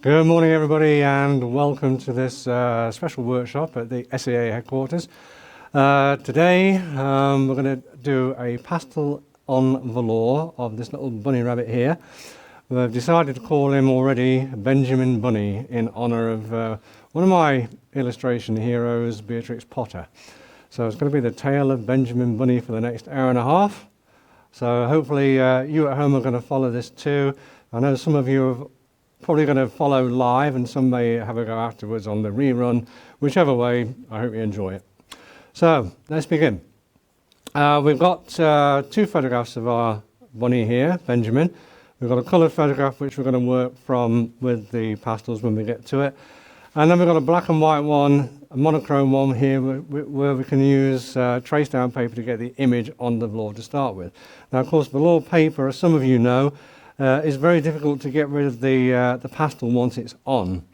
Good morning, everybody, and welcome to this special workshop at the SAA headquarters. Today, we're going to do a pastel on velour of this little bunny rabbit here. We've decided to call him already Benjamin Bunny in honour of one of my illustration heroes, Beatrix Potter. So it's going to be the tale of Benjamin Bunny for the next hour and a half. So hopefully you at home are going to follow this too. I know some of you have probably going to follow live and some may have a go afterwards on the rerun. Whichever way, I hope you enjoy it. So let's begin. We've got two photographs of our bunny here, Benjamin. We've got a coloured photograph which we're going to work from with the pastels when we get to it. And then we've got a black and white one, a monochrome one here where we can use trace down paper to get the image on the velour to start with. Now of course velour paper, as some of you know, is very difficult to get rid of the pastel once it's on.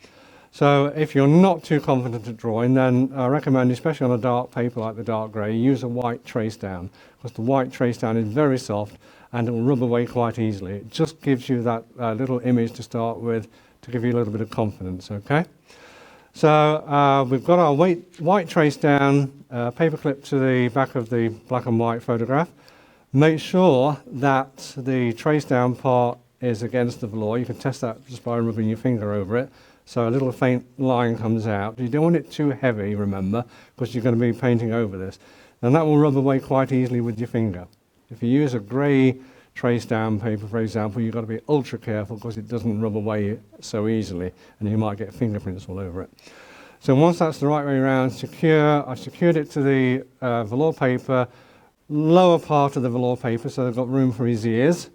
So if you're not too confident at drawing, then I recommend, especially on a dark paper like the dark grey, use a white trace down, because the white trace down is very soft and it will rub away quite easily. It just gives you that little image to start with to give you a little bit of confidence, okay? So we've got our white trace down, paper clip to the back of the black and white photograph. Make sure that the trace down part is against the velour. You can test that just by rubbing your finger over it. So a little faint line comes out. You don't want it too heavy, remember, because you're going to be painting over this. And that will rub away quite easily with your finger. If you use a grey trace down paper, for example, you've got to be ultra careful because it doesn't rub away so easily and you might get fingerprints all over it. So once that's the right way around, I've secured it to the velour paper, lower part of the velour paper, so they've got room for his ears,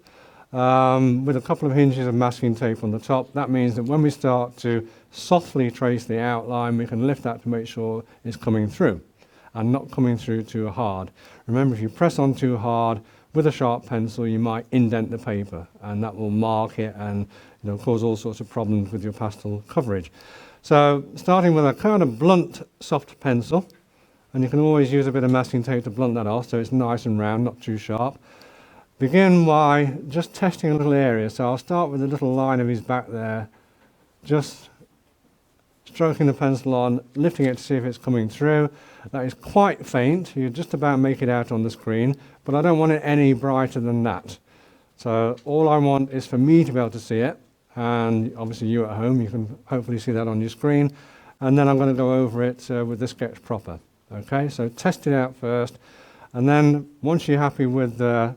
with a couple of hinges of masking tape on the top. That means that when we start to softly trace the outline, we can lift that to make sure it's coming through and not coming through too hard. Remember, if you press on too hard with a sharp pencil, you might indent the paper and that will mark it and cause all sorts of problems with your pastel coverage. So starting with a kind of blunt soft pencil, and you can always use a bit of masking tape to blunt that off so it's nice and round, not too sharp. Begin by just testing a little area. So I'll start with a little line of his back there, just stroking the pencil on, lifting it to see if it's coming through. That is quite faint. You just about make it out on the screen, but I don't want it any brighter than that. So all I want is for me to be able to see it, and obviously you at home, you can hopefully see that on your screen. And then I'm going to go over it with the sketch proper. Okay, so test it out first, and then once you're happy with the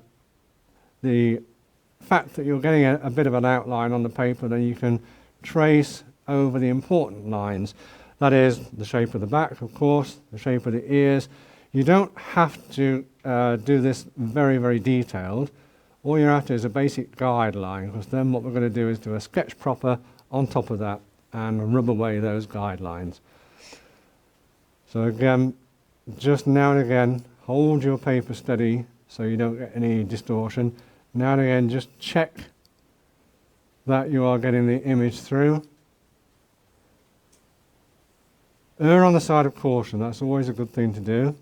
fact that you're getting a bit of an outline on the paper, then you can trace over the important lines. That is the shape of the back, of course, the shape of the ears. You don't have to do this very, very detailed. All you're after is a basic guideline, because then what we're going to do is do a sketch proper on top of that and rub away those guidelines. So again, just now and again, hold your paper steady so you don't get any distortion. Now and again, just check that you are getting the image through. Err on the side of caution, that's always a good thing to do.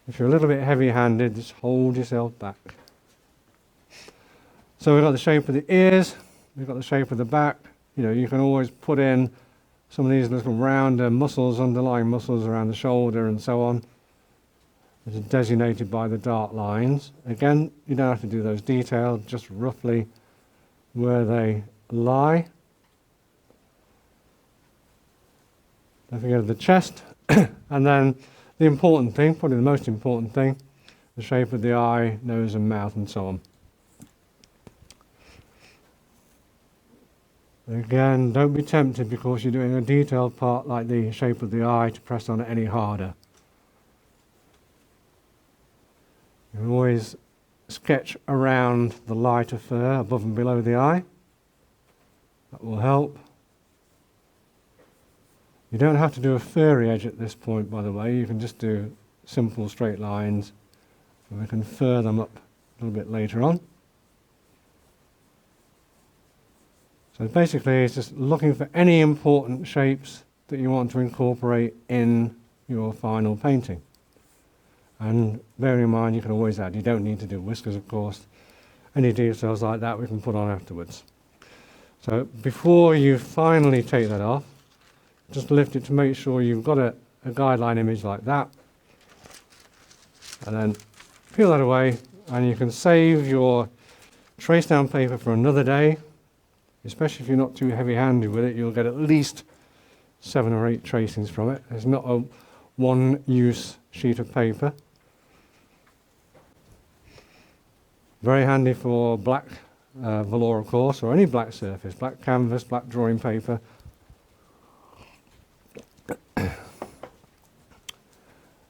If you're a little bit heavy-handed, just hold yourself back. So we've got the shape of the ears, we've got the shape of the back. You can always put in some of these little rounder muscles, underlying muscles around the shoulder and so on, which are designated by the dark lines. Again, you don't have to do those detailed, just roughly where they lie. Don't forget the chest, and then the important thing, probably the most important thing, the shape of the eye, nose and mouth and so on. Again, don't be tempted because you're doing a detailed part like the shape of the eye to press on it any harder. You can always sketch around the lighter fur above and below the eye. That will help. You don't have to do a furry edge at this point, by the way. You can just do simple straight lines, and we can fur them up a little bit later on. So basically it's just looking for any important shapes that you want to incorporate in your final painting. And bearing in mind you can always add, you don't need to do whiskers of course. Any details like that we can put on afterwards. So before you finally take that off, just lift it to make sure you've got a guideline image like that. And then peel that away, and you can save your trace down paper for another day. Especially if you're not too heavy-handed with it, you'll get at least 7 or 8 tracings from it. It's not a one-use sheet of paper. Very handy for black velour, of course, or any black surface, black canvas, black drawing paper.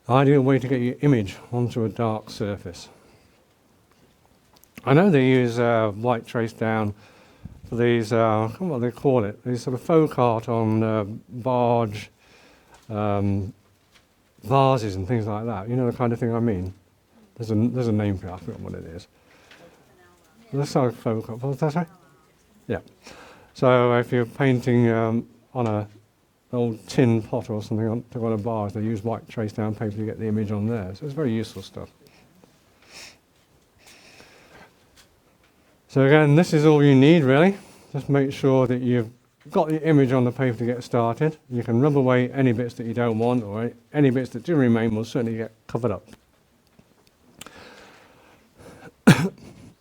Ideal way to get your image onto a dark surface. I know they use white trace down for these, what do they call it? These sort of folk art on barge, vases and things like that. You know the kind of thing I mean? There's a name for it, I forgot what it is. That's like folk art. What's that, sorry? Yeah. So if you're painting on an old tin pot or something on a barge, they use white trace down paper to get the image on there. So it's very useful stuff. So again, this is all you need really. Just make sure that you've got the image on the paper to get started. You can rub away any bits that you don't want, or any bits that do remain will certainly get covered up.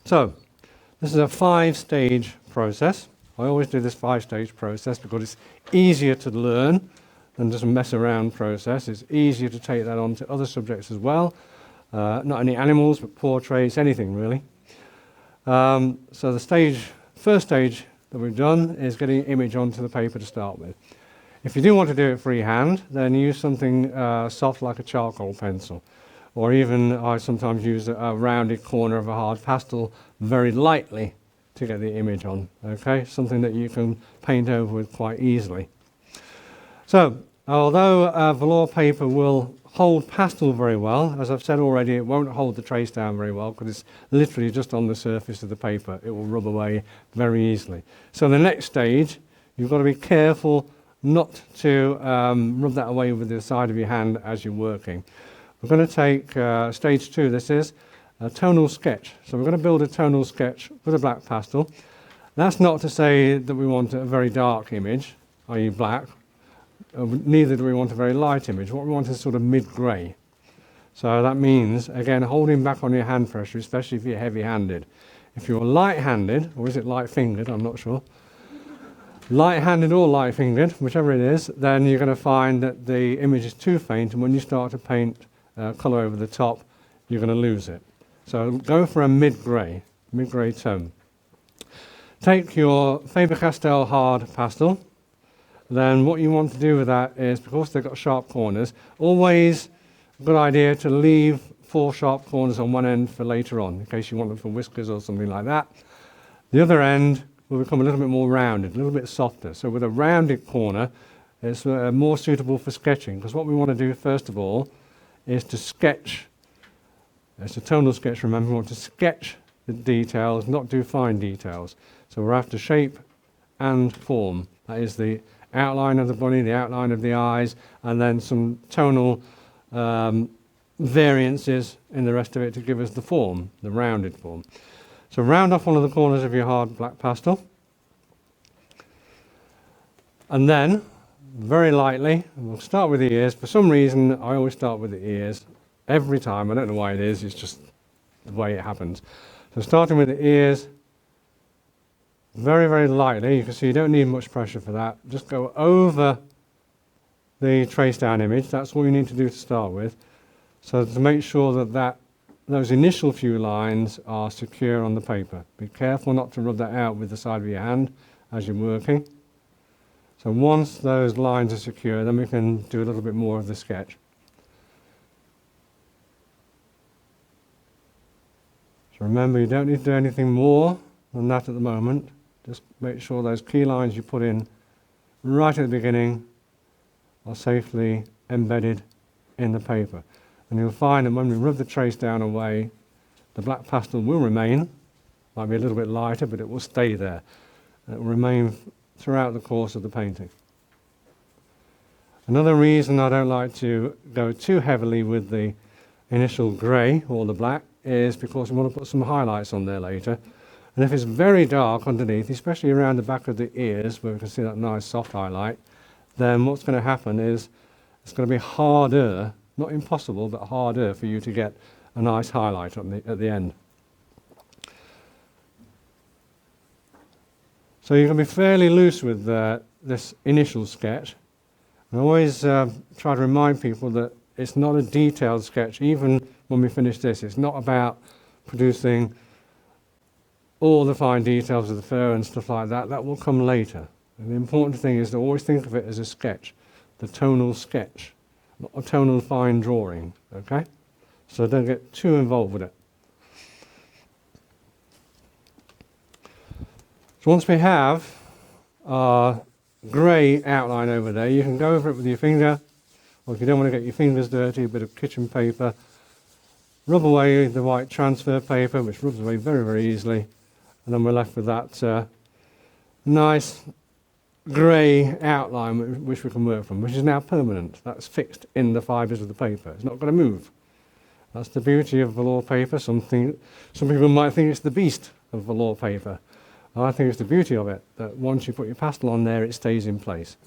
So, this is a 5-stage process. I always do this 5-stage process because it's easier to learn than just a mess around process. It's easier to take that on to other subjects as well. Not only animals, but portraits, anything really. So the first stage that we've done is getting an image onto the paper to start with. If you do want to do it freehand, then use something soft like a charcoal pencil. Or even I sometimes use a rounded corner of a hard pastel very lightly to get the image on. Okay, something that you can paint over with quite easily. So, although velour paper will hold pastel very well, as I've said already, it won't hold the trace down very well because it's literally just on the surface of the paper. It will rub away very easily. So the next stage, you've got to be careful not to rub that away with the side of your hand as you're working. We're going to take stage 2, this is a tonal sketch. So we're going to build a tonal sketch with a black pastel. That's not to say that we want a very dark image, i.e. black. Neither do we want a very light image. What we want is sort of mid-grey. So that means, again, holding back on your hand pressure, especially if you're heavy-handed. If you're light-handed, or is it light-fingered, I'm not sure. Light-handed or light-fingered, whichever it is, then you're going to find that the image is too faint, and when you start to paint colour over the top, you're going to lose it. So go for a mid-grey tone. Take your Faber-Castell hard pastel. Then what you want to do with that is, because they've got sharp corners, always a good idea to leave 4 sharp corners on one end for later on, in case you want them for whiskers or something like that. The other end will become a little bit more rounded, a little bit softer. So with a rounded corner, it's more suitable for sketching, because what we want to do first of all is to sketch. It's a tonal sketch, remember, we want to sketch the details, not do fine details. So we're after shape and form. That is the outline of the body, the outline of the eyes, and then some tonal variances in the rest of it to give us the form, the rounded form. So round off one of the corners of your hard black pastel. And then, very lightly, we'll start with the ears. For some reason, I always start with the ears. Every time, I don't know why it is, it's just the way it happens. So starting with the ears, very, very lightly, you can see you don't need much pressure for that. Just go over the trace down image. That's all you need to do to start with. So to make sure that those initial few lines are secure on the paper. Be careful not to rub that out with the side of your hand as you're working. So once those lines are secure, then we can do a little bit more of the sketch. So remember, you don't need to do anything more than that at the moment. Just make sure those key lines you put in right at the beginning are safely embedded in the paper. And you'll find that when we rub the trace down away, the black pastel will remain. Might be a little bit lighter, but it will stay there. And it will remain throughout the course of the painting. Another reason I don't like to go too heavily with the initial grey or the black is because we want to put some highlights on there later. And if it's very dark underneath, especially around the back of the ears where we can see that nice soft highlight, then what's going to happen is it's going to be harder, not impossible, but harder for you to get a nice highlight at the end. So you can be fairly loose with this initial sketch. I always try to remind people that it's not a detailed sketch. Even when we finish this, it's not about producing all the fine details of the fur and stuff like that. That will come later. And the important thing is to always think of it as a sketch, the tonal sketch, not a tonal fine drawing, okay? So don't get too involved with it. So once we have our grey outline over there, you can go over it with your finger, or if you don't want to get your fingers dirty, a bit of kitchen paper, rub away the white transfer paper, which rubs away very, very easily, and then we're left with that nice grey outline which we can work from, which is now permanent. That's fixed in the fibres of the paper. It's not going to move. That's the beauty of velour paper. Some people might think it's the beast of velour paper. I think it's the beauty of it, that once you put your pastel on there, it stays in place,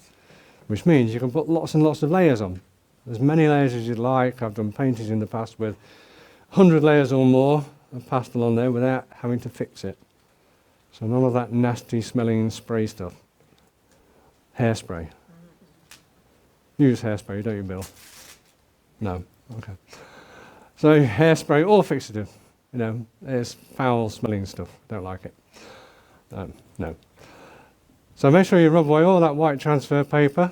which means you can put lots and lots of layers on. As many layers as you'd like. I've done paintings in the past with 100 layers or more of pastel on there without having to fix it. So none of that nasty smelling spray stuff. Hairspray. Use hairspray, don't you, Bill? No. Okay. So hairspray or fixative. You know, it's foul smelling stuff. Don't like it. No. So make sure you rub away all that white transfer paper.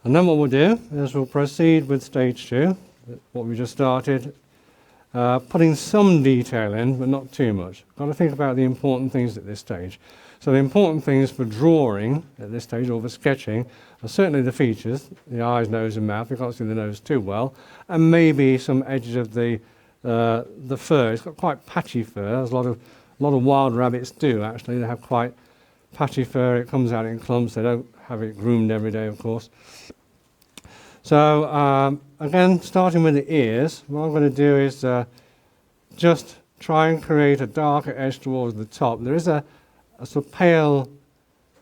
And then what we'll do is we'll proceed with stage 2, what we just started, putting some detail in, but not too much. Got to think about the important things at this stage. So the important things for drawing at this stage, or for sketching, are certainly the features, the eyes, nose and mouth. You can't see the nose too well. And maybe some edges of the fur. It's got quite patchy fur. There's a lot of wild rabbits do, actually. They have quite patchy fur. It comes out in clumps. They don't have it groomed every day, of course. So again, starting with the ears, what I'm going to do is just try and create a darker edge towards the top. There is a sort of pale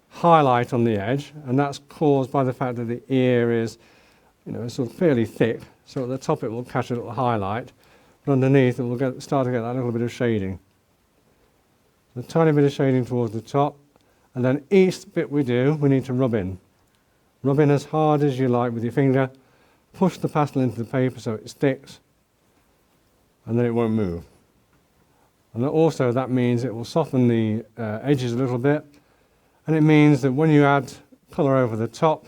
highlight on the edge, and that's caused by the fact that the ear is, sort of fairly thick. So at the top it will catch a little highlight, but underneath it will start to get that little bit of shading. A tiny bit of shading towards the top, and then each bit we do, we need to rub in. Rub in as hard as you like with your finger. Push the pastel into the paper so it sticks, and then it won't move. And also that means it will soften the edges a little bit, and it means that when you add colour over the top,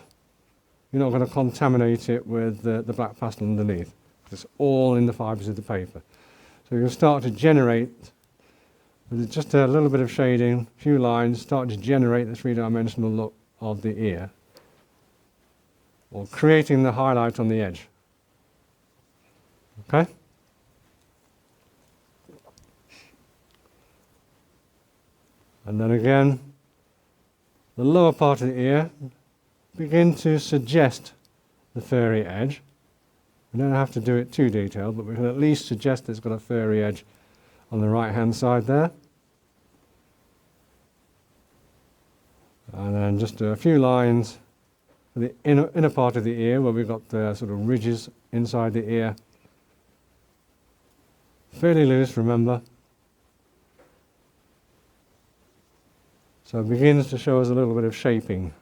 you're not going to contaminate it with the black pastel underneath. It's all in the fibres of the paper. So you can start to generate, with just a little bit of shading, a few lines, start to generate the three-dimensional look of the ear, or creating the highlight on the edge. Okay? And then again, the lower part of the ear, begin to suggest the furry edge. We don't have to do it too detailed, but we can at least suggest it's got a furry edge on the right hand side there. And then just a few lines for the inner part of the ear, where we've got the sort of ridges inside the ear. Fairly loose, remember. So it begins to show us a little bit of shaping.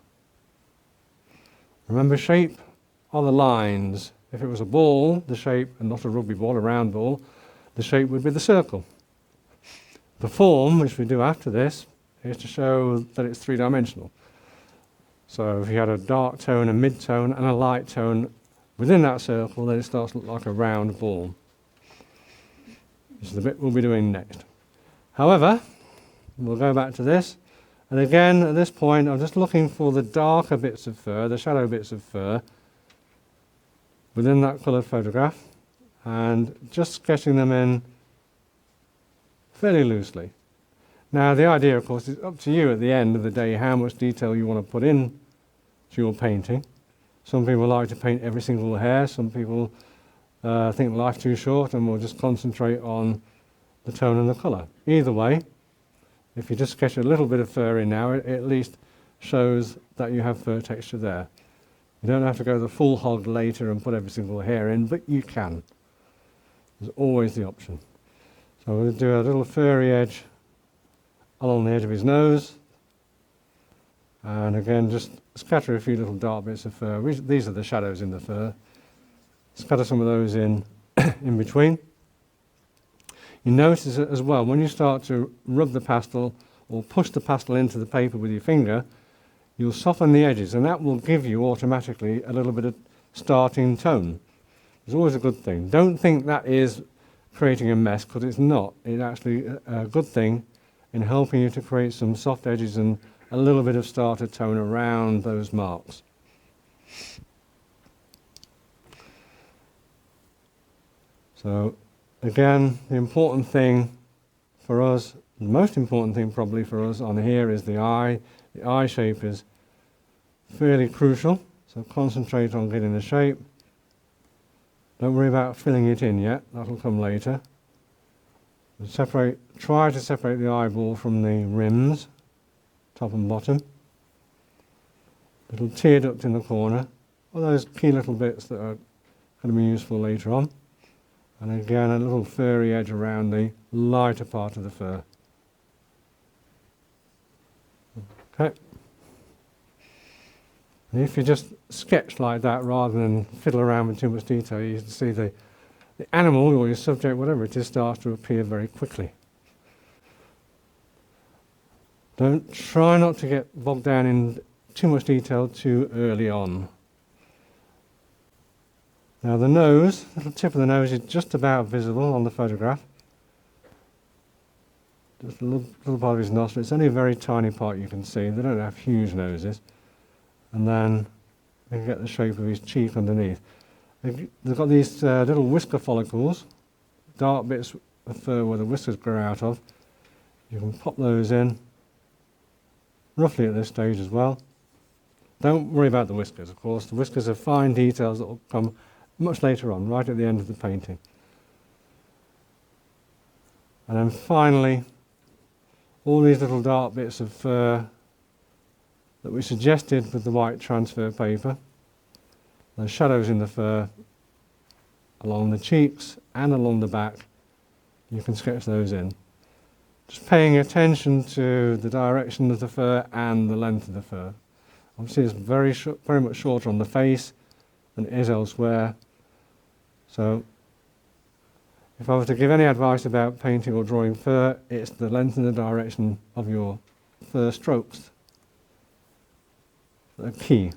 Remember, shape are the lines. If it was a ball, the shape, and not a rugby ball, a round ball, the shape would be the circle. The form, which we do after this, is to show that it's three-dimensional. So if you had a dark tone, a mid-tone, and a light tone within that circle, then it starts to look like a round ball. This is the bit we'll be doing next. However, we'll go back to this. And again, at this point, I'm just looking for the darker bits of fur, the shadow bits of fur, within that coloured photograph, and just sketching them in fairly loosely. Now, the idea, of course, is up to you at the end of the day how much detail you want to put in to your painting. Some people like to paint every single hair. Some people think life's too short and will just concentrate on the tone and the colour. Either way, if you just sketch a little bit of fur in now, it at least shows that you have fur texture there. You don't have to go the full hog later and put every single hair in, but you can. There's always the option. So we'll do a little furry edge along the edge of his nose. And again, just scatter a few little dark bits of fur. These are the shadows in the fur. Scatter some of those in between. You notice as well, when you start to rub the pastel or push the pastel into the paper with your finger, you'll soften the edges, and that will give you automatically a little bit of starting tone. It's always a good thing. Don't think that is creating a mess, because it's not. It's actually a good thing in helping you to create some soft edges and a little bit of starter tone around those marks. So again, the important thing for us, the most important thing probably for us on here is the eye. The eye shape is fairly crucial, so concentrate on getting the shape. Don't worry about filling it in yet, that'll come later. Try to separate the eyeball from the rims, top and bottom. Little tear duct in the corner, all those key little bits that are going to be useful later on. And again, a little furry edge around the lighter part of the fur. Okay. And if you just sketch like that rather than fiddle around with too much detail, you can see the animal or your subject, whatever it is, starts to appear very quickly. Try not to get bogged down in too much detail too early on. Now the nose, the little tip of the nose is just about visible on the photograph. Just a little part of his nostril. It's only a very tiny part you can see. They don't have huge noses. And then you can get the shape of his cheek underneath. They've got these little whisker follicles, dark bits of fur where the whiskers grow out of. You can pop those in, roughly at this stage as well. Don't worry about the whiskers, of course. The whiskers are fine details that will come much later on, right at the end of the painting. And then finally, all these little dark bits of fur that we suggested with the white transfer paper. The shadows in the fur along the cheeks and along the back, you can sketch those in. Just paying attention to the direction of the fur and the length of the fur. Obviously it's very much shorter on the face than it is elsewhere. So if I was to give any advice about painting or drawing fur, it's the length and the direction of your fur strokes. The key.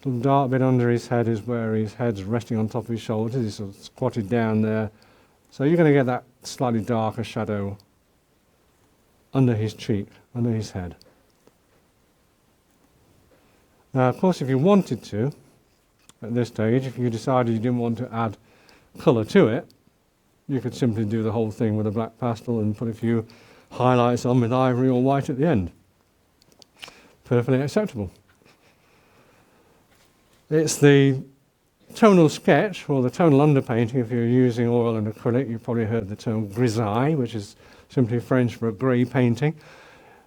The dark bit under his head is where his head's resting on top of his shoulders. He's sort of squatted down there. So you're going to get that slightly darker shadow under his cheek, under his head. Now, of course, if you wanted to, at this stage, if you decided you didn't want to add colour to it, you could simply do the whole thing with a black pastel and put a few highlights on with ivory or white at the end. Perfectly acceptable. It's the tonal sketch, or the tonal underpainting. If you're using oil and acrylic, you've probably heard the term grisaille, which is simply French for a grey painting.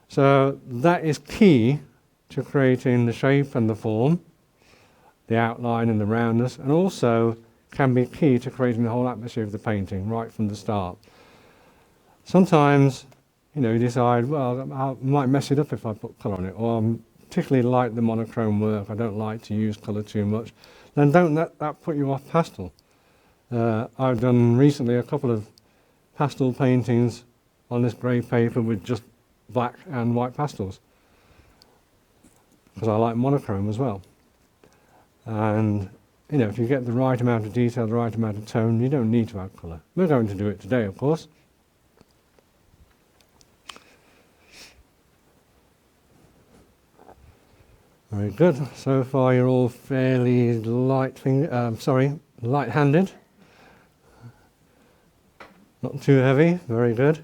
So that is key to creating the shape and the form, the outline and the roundness, and also can be key to creating the whole atmosphere of the painting right from the start. Sometimes, you decide, well, I might mess it up if I put colour on it, or I particularly like the monochrome work, I don't like to use colour too much. Then don't let that put you off pastel. I've done recently a couple of pastel paintings on this grey paper with just black and white pastels, because I like monochrome as well. And if you get the right amount of detail, the right amount of tone, you don't need to add colour. We're going to do it today, of course. Very good. So far you're all fairly light-handed. Not too heavy. Very good.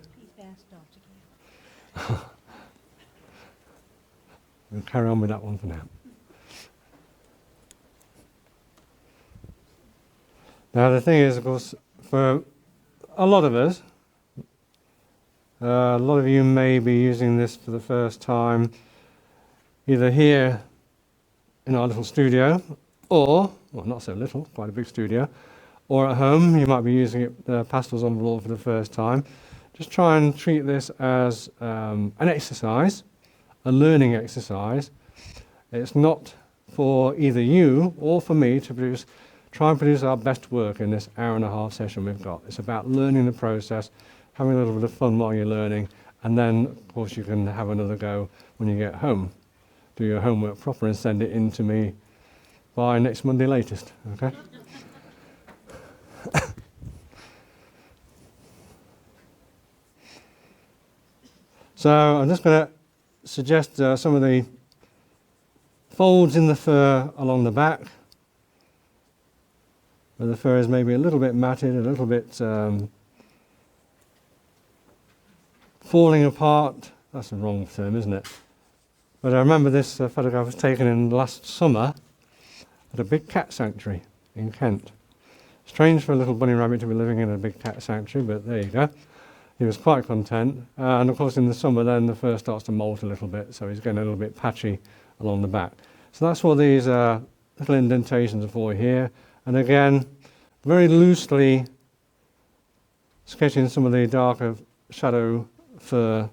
We'll carry on with that one for now. Now the thing is, of course, for a lot of us, a lot of you may be using this for the first time, either here in our little studio, or, well, not so little, quite a big studio, or at home. You might be using it, Pastels on Velour for the first time. Just try and treat this as an exercise, a learning exercise. It's not for either you or for me to try and produce our best work in this hour-and-a-half session we've got. It's about learning the process, having a little bit of fun while you're learning, and then, of course, you can have another go when you get home. Do your homework proper and send it in to me by next Monday latest, okay? So I'm just going to suggest some of the folds in the fur along the back, where the fur is maybe a little bit matted, a little bit falling apart. That's the wrong term, isn't it? But I remember this photograph was taken in last summer at a big cat sanctuary in Kent. Strange for a little bunny rabbit to be living in a big cat sanctuary, but there you go. He was quite content. And of course in the summer then the fur starts to molt a little bit, so he's getting a little bit patchy along the back. So that's what these little indentations are for here. And again, very loosely sketching some of the darker shadow fur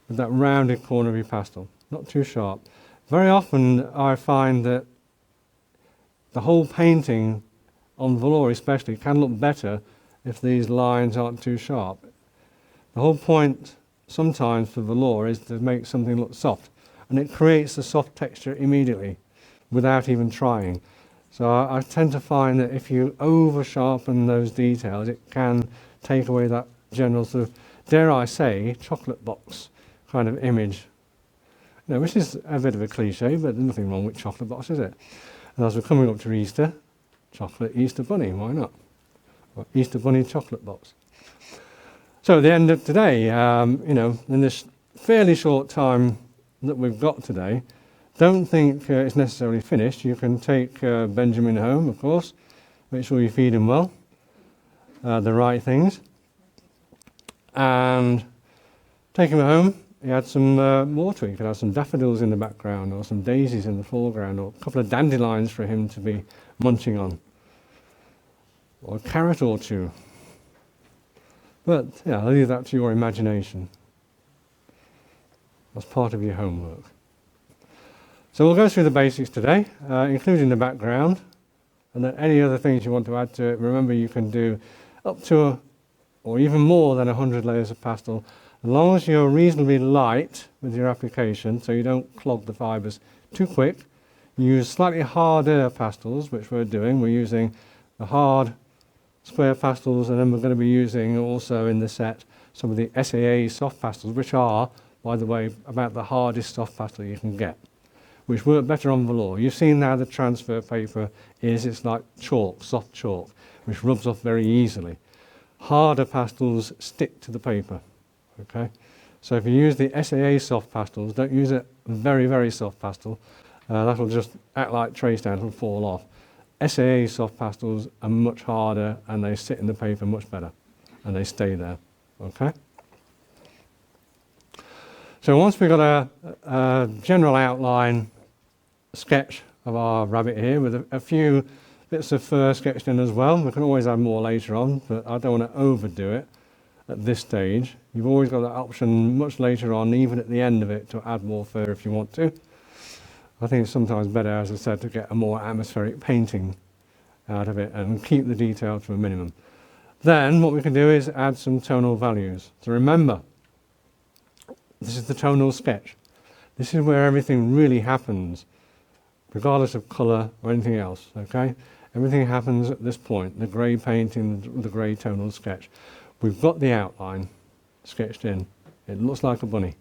with that rounded corner of your pastel, not too sharp. Very often I find that the whole painting on velour especially can look better if these lines aren't too sharp. The whole point sometimes for velour is to make something look soft, and it creates a soft texture immediately without even trying. So I tend to find that if you over sharpen those details, it can take away that general sort of, dare I say, chocolate box kind of image. You know, which is a bit of a cliche, but there's nothing wrong with chocolate box, is it? And as we're coming up to Easter, chocolate Easter bunny, why not? Or Easter bunny chocolate box. So at the end of today, you know, in this fairly short time that we've got today, don't think it's necessarily finished. You can take Benjamin home, of course. Make sure you feed him well, the right things. And take him home. You add some more to it. You could have some daffodils in the background, or some daisies in the foreground, or a couple of dandelions for him to be munching on, or a carrot or two. But yeah, I'll leave that to your imagination. That's part of your homework. So we'll go through the basics today, including the background, and then any other things you want to add to it. Remember, you can do up to or even more than 100 layers of pastel, as long as you're reasonably light with your application, so you don't clog the fibres too quick. You use slightly harder pastels, which we're doing. We're using the hard square pastels, and then we're going to be using also in the set some of the SAA soft pastels, which are, by the way, about the hardest soft pastel you can get, which work better on velour. You've seen now the transfer paper it's like chalk, soft chalk, which rubs off very easily. Harder pastels stick to the paper. Okay, so if you use the SAA soft pastels, don't use a very, very soft pastel. That'll just act like trace down, it'll fall off. SAA soft pastels are much harder and they sit in the paper much better and they stay there. Okay. So once we've got a general outline sketch of our rabbit here with a few bits of fur sketched in as well, we can always add more later on, but I don't want to overdo it at this stage. You've always got that option much later on, even at the end of it, to add more fur if you want to. I think it's sometimes better, as I said, to get a more atmospheric painting out of it and keep the detail to a minimum. Then what we can do is add some tonal values. So remember, this is the tonal sketch. This is where everything really happens, regardless of colour or anything else, okay? Everything happens at this point, the grey painting, the grey tonal sketch. We've got the outline sketched in. It looks like a bunny,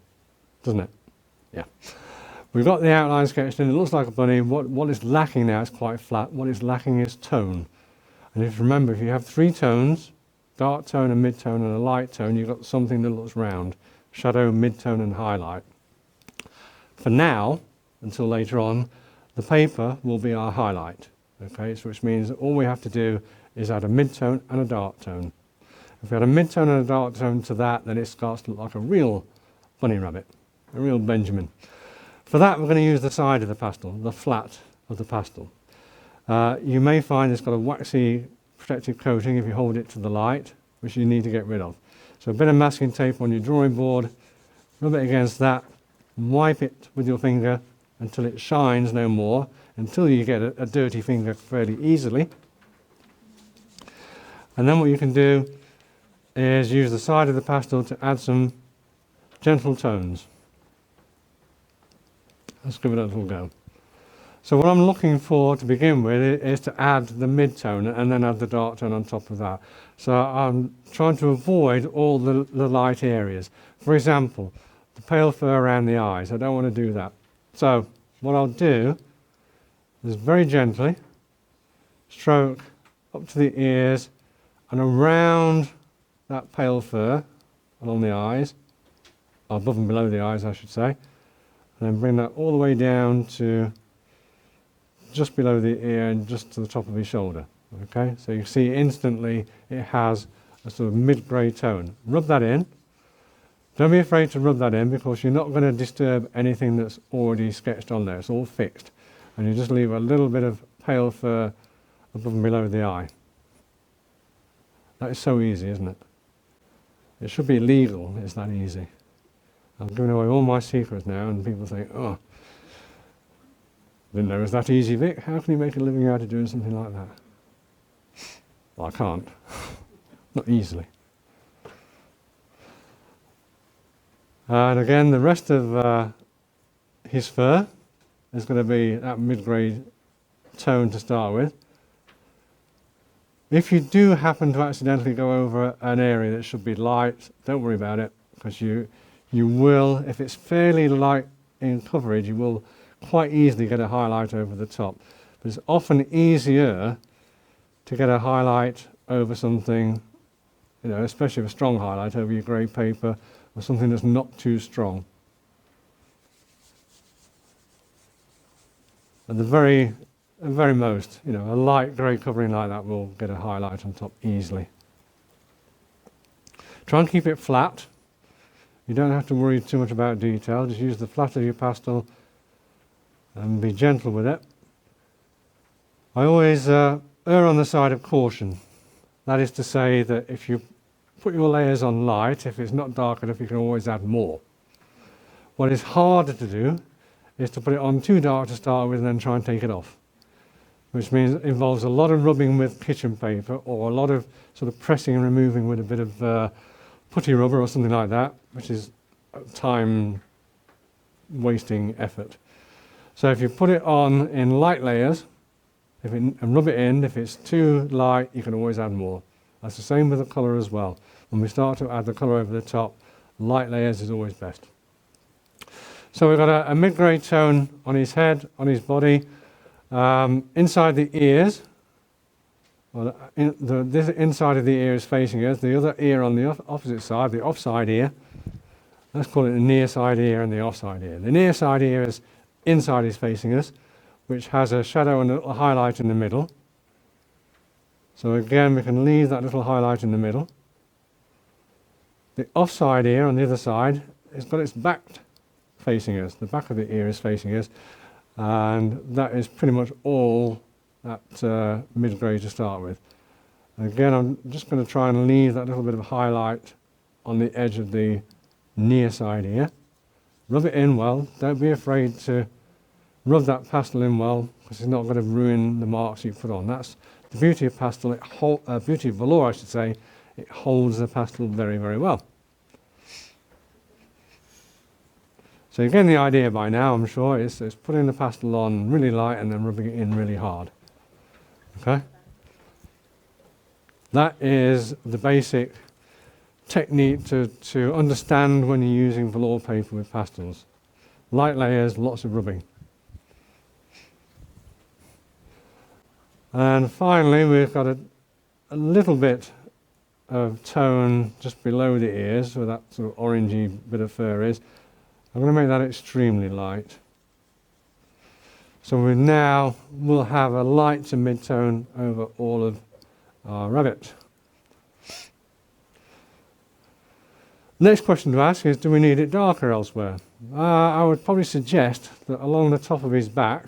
doesn't it? Yeah. We've got the outline sketched in. It looks like a bunny. What is lacking now is quite flat. What is lacking is tone. And if you remember, if you have three tones, dark tone, a mid-tone and a light tone, you've got something that looks round. Shadow, mid-tone and highlight. For now, until later on, the paper will be our highlight. Okay, so which means that all we have to do is add a mid-tone and a dark tone. If we add a mid-tone and a dark tone to that, then it starts to look like a real bunny rabbit, a real Benjamin. For that, we're going to use the side of the pastel, the flat of the pastel. You may find it's got a waxy protective coating if you hold it to the light, which you need to get rid of. So a bit of masking tape on your drawing board, rub it against that, wipe it with your finger until it shines no more, until you get a dirty finger fairly easily. And then what you can do is use the side of the pastel to add some gentle tones. Let's give it a little go. So what I'm looking for to begin with is to add the mid-tone and then add the dark tone on top of that. So I'm trying to avoid all the light areas. For example, the pale fur around the eyes. I don't want to do that. So what I'll do is very gently stroke up to the ears and around that pale fur along the eyes, above and below the eyes I should say, and then bring that all the way down to just below the ear and just to the top of his shoulder. Okay, so you see instantly it has a sort of mid-grey tone. Rub that in. Don't be afraid to rub that in because you're not going to disturb anything that's already sketched on there. It's all fixed. And you just leave a little bit of pale fur above and below the eye. That is so easy, isn't it? It should be legal, it's that easy. I'm giving away all my secrets now and people think, oh, didn't know it was that easy, Vic. How can you make a living out of doing something like that? Well, I can't. Not easily. And again, the rest of his fur is going to be that mid-grey tone to start with. If you do happen to accidentally go over an area that should be light, don't worry about it, because you will, if it's fairly light in coverage, you will quite easily get a highlight over the top. But it's often easier to get a highlight over something, you know, especially a strong highlight over your grey paper or something that's not too strong. At the very most, you know, a light grey covering like that will get a highlight on top easily. Try and keep it flat. You don't have to worry too much about detail. Just use the flat of your pastel and be gentle with it. I always err on the side of caution. That is to say that if you put your layers on light, if it's not dark enough, you can always add more. What is harder to do is to put it on too dark to start with and then try and take it off, which means it involves a lot of rubbing with kitchen paper or a lot of sort of pressing and removing with a bit of putty rubber or something like that, which is time wasting effort. So if you put it on in light layers and rub it in, if it's too light you can always add more. That's the same with the colour as well. When we start to add the colour over the top, light layers is always best. So we've got a mid-grey tone on his head, on his body, inside the ears. Well, this inside of the ear is facing us, the other ear on the opposite side, the offside ear. Let's call it the near side ear and the offside ear. The near side ear is inside is facing us, which has a shadow and a little highlight in the middle. So again, we can leave that little highlight in the middle. The offside ear on the other side has got its back facing us. The back of the ear is facing us, and that is pretty much all that mid-grey to start with. And again, I'm just going to try and leave that little bit of highlight on the edge of the near side ear. Rub it in well. Don't be afraid to rub that pastel in well, because it's not going to ruin the marks you put on. That's the beauty of pastel, beauty of velour I should say, it holds the pastel very, very well. So you're getting the idea by now, I'm sure, is putting the pastel on really light and then rubbing it in really hard. Okay? That is the basic technique to understand when you're using velour paper with pastels. Light layers, lots of rubbing. And finally, we've got a little bit of tone just below the ears, where that sort of orangey bit of fur is. I'm going to make that extremely light. So we now will have a light to mid-tone over all of our rabbit. Next question to ask is, do we need it darker elsewhere? I would probably suggest that along the top of his back,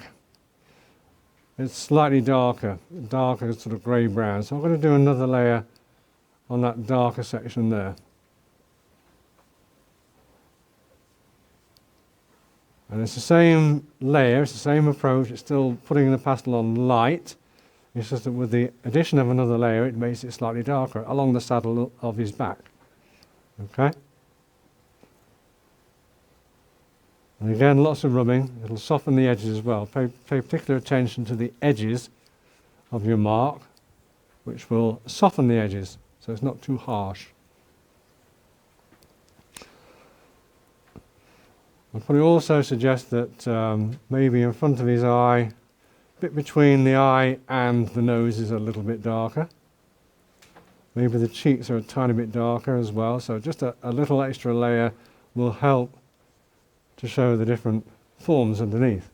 it's slightly darker sort of grey-brown. So I'm going to do another layer on that darker section there. And it's the same layer, it's the same approach, it's still putting the pastel on light. It's just that with the addition of another layer, it makes it slightly darker along the saddle of his back. Okay? And again, lots of rubbing. It'll soften the edges as well. Pay particular attention to the edges of your mark, which will soften the edges, so it's not too harsh. I'd probably also suggest that maybe in front of his eye, a bit between the eye and the nose is a little bit darker. Maybe the cheeks are a tiny bit darker as well, so just a little extra layer will help to show the different forms underneath.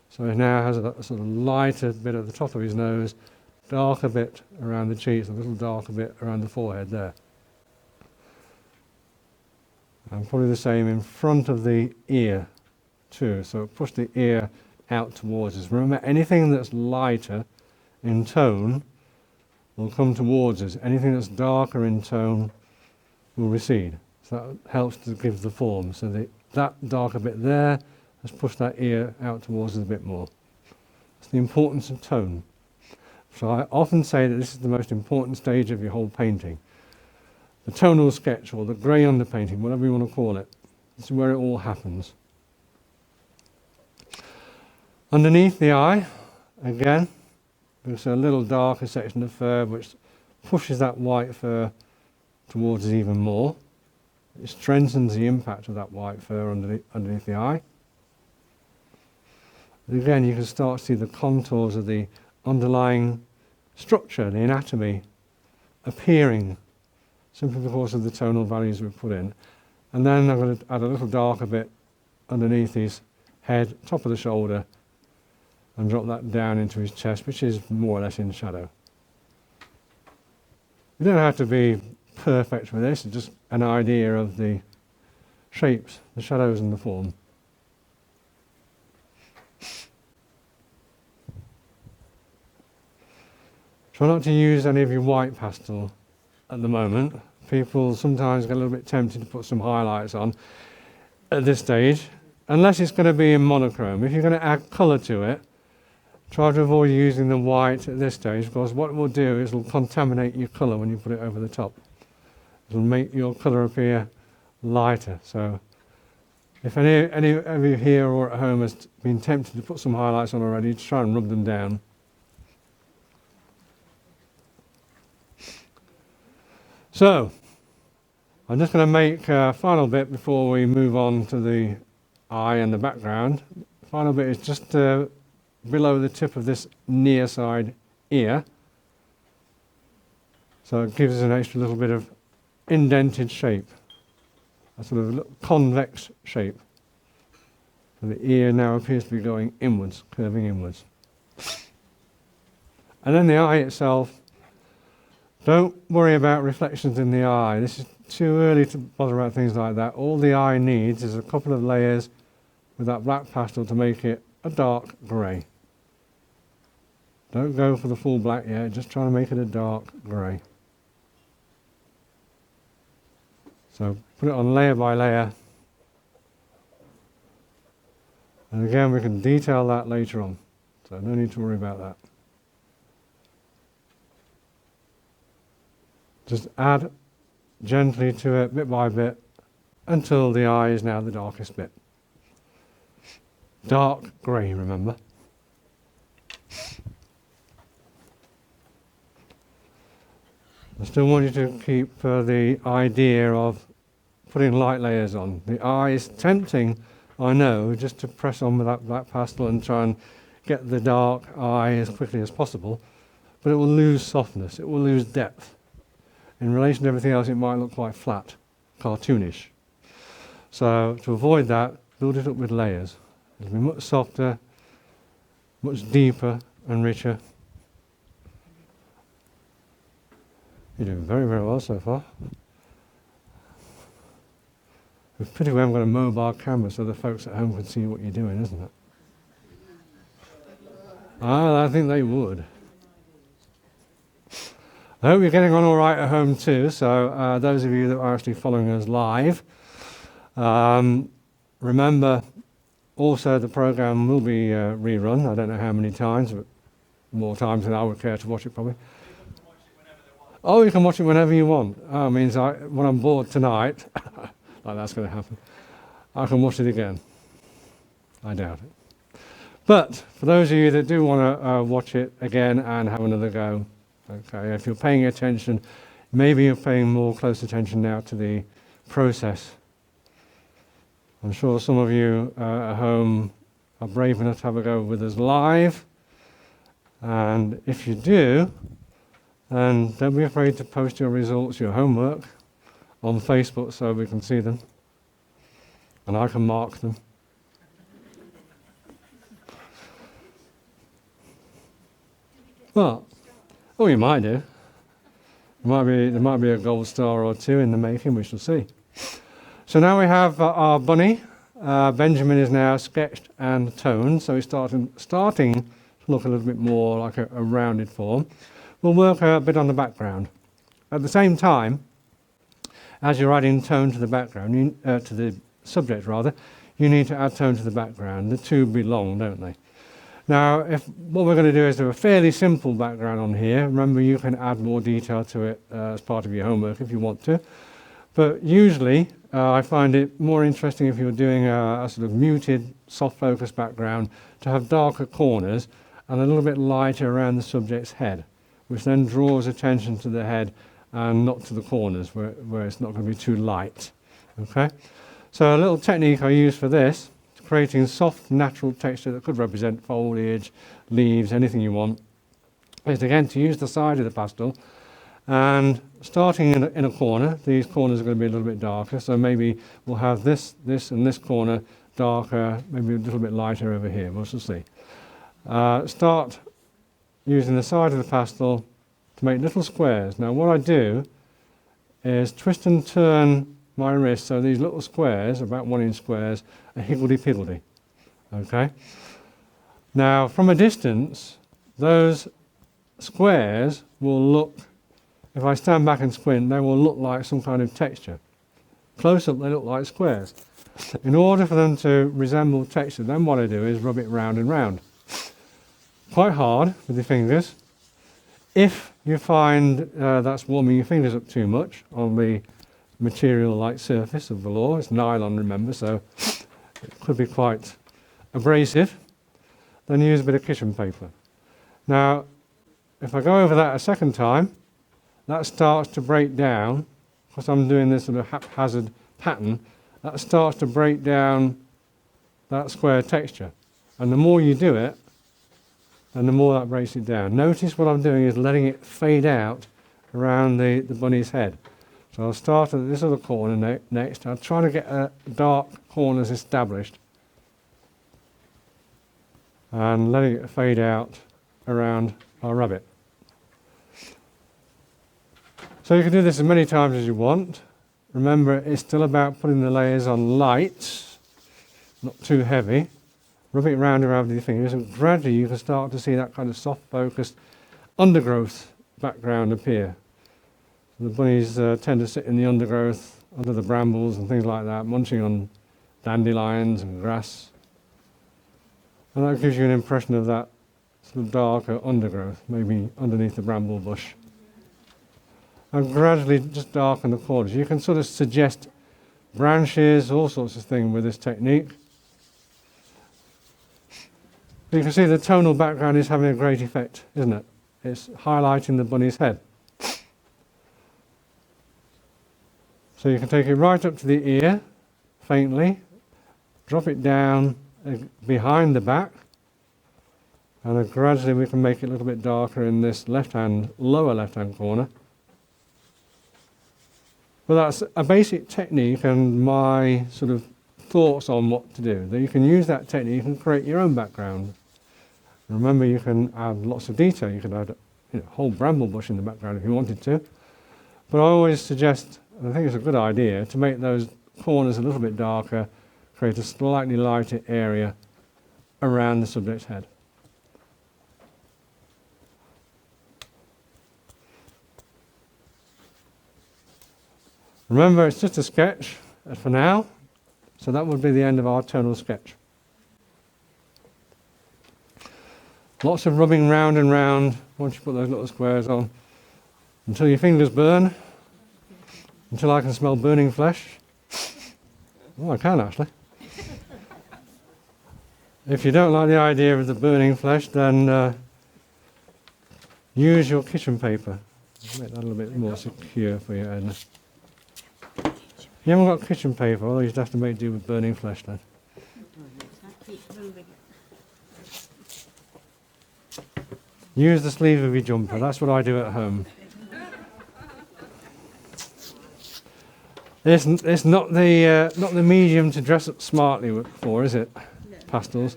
So he now has a sort of lighter bit at the top of his nose, darker bit around the cheeks, a little darker bit around the forehead there. And probably the same in front of the ear too, so push the ear out towards us. Remember, anything that's lighter in tone will come towards us. Anything that's darker in tone will recede. So that helps to give the form. So that darker bit there has pushed that ear out towards us a bit more. It's the importance of tone. So I often say that this is the most important stage of your whole painting. The tonal sketch, or the grey underpainting, whatever you want to call it. This is where it all happens. Underneath the eye, again, there's a little darker section of fur which pushes that white fur towards us even more. It strengthens the impact of that white fur underneath the eye. And again, you can start to see the contours of the underlying structure, the anatomy, appearing simply because of the tonal values we've put in. And then I'm going to add a little darker bit underneath his head, top of the shoulder, and drop that down into his chest, which is more or less in shadow. You don't have to be perfect with this, it's just an idea of the shapes, the shadows and the form. Try not to use any of your white pastel at the moment. People sometimes get a little bit tempted to put some highlights on at this stage, unless it's going to be in monochrome. If you're going to add colour to it, try to avoid using the white at this stage, because what it will do is it will contaminate your colour when you put it over the top. It will make your colour appear lighter. So if any of you here or at home has been tempted to put some highlights on already, try and rub them down. So, I'm just going to make a final bit before we move on to the eye and the background. The final bit is just below the tip of this near side ear. So it gives us an extra little bit of indented shape, a sort of convex shape. So the ear now appears to be going inwards, curving inwards. And then the eye itself, don't worry about reflections in the eye. This is too early to bother about things like that. All the eye needs is a couple of layers with that black pastel to make it a dark grey. Don't go for the full black yet, just try to make it a dark grey. So put it on layer by layer. And again, we can detail that later on. So no need to worry about that. Just add gently to it, bit by bit, until the eye is now the darkest bit. Dark grey, remember. I still want you to keep the idea of putting light layers on. The eye is tempting, I know, just to press on with that black pastel and try and get the dark eye as quickly as possible, but it will lose softness, it will lose depth. In relation to everything else, it might look quite flat, cartoonish. So to avoid that, build it up with layers. It'll be much softer, much deeper and richer. You're doing very, very well so far. It's a pity we haven't got a mobile camera so the folks at home can see what you're doing, isn't it? I think they would. I hope you're getting on all right at home too. So those of you that are actually following us live, remember also the program will be rerun. I don't know how many times, but more times than I would care to watch it probably. Oh, you can watch it whenever you want. Oh, it means when I'm bored tonight, like that's going to happen, I can watch it again. I doubt it. But for those of you that do want to watch it again and have another go, okay, if you're paying attention, maybe you're paying more close attention now to the process. I'm sure some of you at home are brave enough to have a go with us live. And if you do, then don't be afraid to post your results, your homework, on Facebook so we can see them. And I can mark them. Well, oh, you might do. There might be a gold star or two in the making, we shall see. So now we have our bunny. Benjamin is now sketched and toned, so he's starting to look a little bit more like a rounded form. We'll work a bit on the background. At the same time, as you're adding tone to the background, to the subject rather, you need to add tone to the background. The two belong, don't they? Now, what we're going to do is do a fairly simple background on here. Remember, you can add more detail to it as part of your homework if you want to. But usually, I find it more interesting if you're doing a sort of muted, soft focus background to have darker corners and a little bit lighter around the subject's head, which then draws attention to the head and not to the corners where it's not going to be too light. Okay? So a little technique I use for this, creating soft, natural texture that could represent foliage, leaves, anything you want, is again to use the side of the pastel and starting in a corner. These corners are going to be a little bit darker, so maybe we'll have this and this corner darker, maybe a little bit lighter over here. We'll just see. Start using the side of the pastel to make little squares. Now what I do is twist and turn my wrist so these little squares, about 1 inch squares, are higgledy-piggledy. Okay? Now from a distance, those squares will look, if I stand back and squint, they will look like some kind of texture. Close up they look like squares. In order for them to resemble texture, then what I do is rub it round and round. Quite hard with your fingers. If you find that's warming your fingers up too much on the material-like surface of the velour, it's nylon, remember, so it could be quite abrasive, then use a bit of kitchen paper. Now, if I go over that a second time, that starts to break down, because I'm doing this sort of haphazard pattern, that starts to break down that square texture. And the more you do it, and the more that breaks it down. Notice what I'm doing is letting it fade out around the bunny's head. So I'll start at this other corner next. I'll try to get dark corners established and letting it fade out around our rabbit. So you can do this as many times as you want. Remember, it's still about putting the layers on light, not too heavy. Rub it round and round with your fingers, and gradually you can start to see that kind of soft focused undergrowth background appear. The bunnies tend to sit in the undergrowth, under the brambles and things like that, munching on dandelions and grass. And that gives you an impression of that sort of darker undergrowth, maybe underneath the bramble bush. And gradually just darken the corners. You can sort of suggest branches, all sorts of things with this technique. You can see the tonal background is having a great effect, isn't it? It's highlighting the bunny's head. So you can take it right up to the ear, faintly, drop it down behind the back, and then gradually we can make it a little bit darker in this lower left-hand corner. But that's a basic technique and my sort of thoughts on what to do. That you can use that technique and create your own background. Remember, you can add lots of detail. You could add a whole bramble bush in the background if you wanted to. But I always suggest, and I think it's a good idea, to make those corners a little bit darker, create a slightly lighter area around the subject's head. Remember, it's just a sketch for now, so that would be the end of our tonal sketch. Lots of rubbing round and round once you put those little squares on, until your fingers burn, until I can smell burning flesh. Oh, I can actually. If you don't like the idea of the burning flesh, then use your kitchen paper. Make that a little bit more secure for you, Edna. You haven't got kitchen paper, although you'd have to make do with burning flesh then. Use the sleeve of your jumper, that's what I do at home. It's not the medium to dress up smartly for, is it? No. Pastels.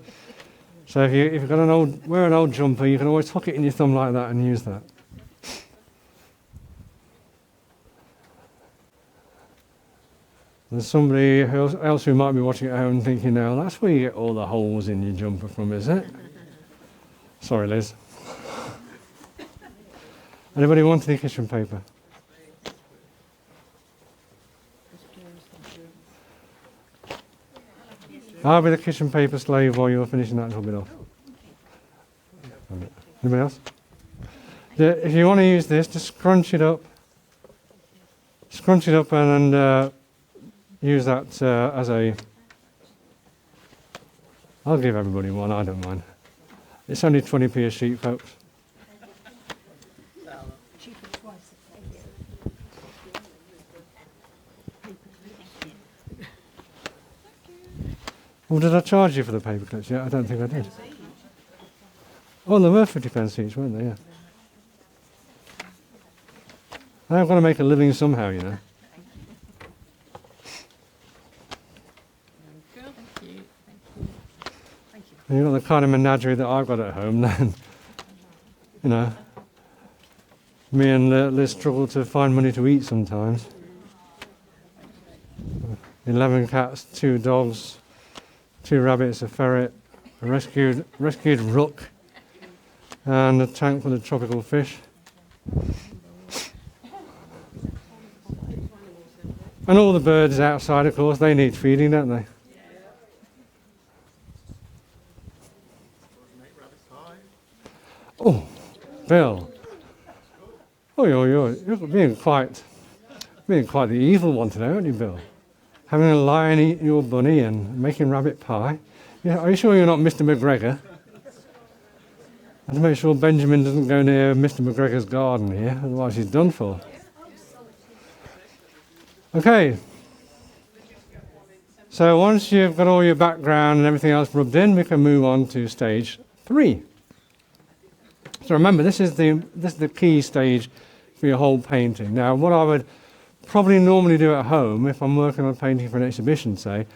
So if you've got wear an old jumper, you can always hook it in your thumb like that and use that. There's somebody else who might be watching at home thinking now, that's where you get all the holes in your jumper from, is it? Sorry, Liz. Anybody want any kitchen paper? I'll be the kitchen paper slave while you're finishing that little bit off. Anybody else? If you want to use this, just scrunch it up. Scrunch it up and use that as a... I'll give everybody one, I don't mind. It's only 20p a sheet, folks. Well, did I charge you for the paper clips? Yeah, I don't think I did. Oh, they were 50p each, weren't they? Yeah. I've got to make a living somehow, you know. You've got the kind of menagerie that I've got at home, then, you know, me and Liz struggle to find money to eat sometimes. 11 cats, 2 dogs, 2 rabbits, a ferret, a rescued rook, and a tank full of tropical fish. And all the birds outside, of course, they need feeding, don't they? Oh, Bill. Oh, you're being quite the evil one today, aren't you, Bill? Having a lion eat your bunny and making rabbit pie. Yeah, are you sure you're not Mr. McGregor? I have to make sure Benjamin doesn't go near Mr. McGregor's garden here, otherwise he's done for. Okay. So once you've got all your background and everything else rubbed in, we can move on to stage 3. So remember, this is the key stage for your whole painting. Now, what I would probably normally do at home, if I'm working on painting for an exhibition, say,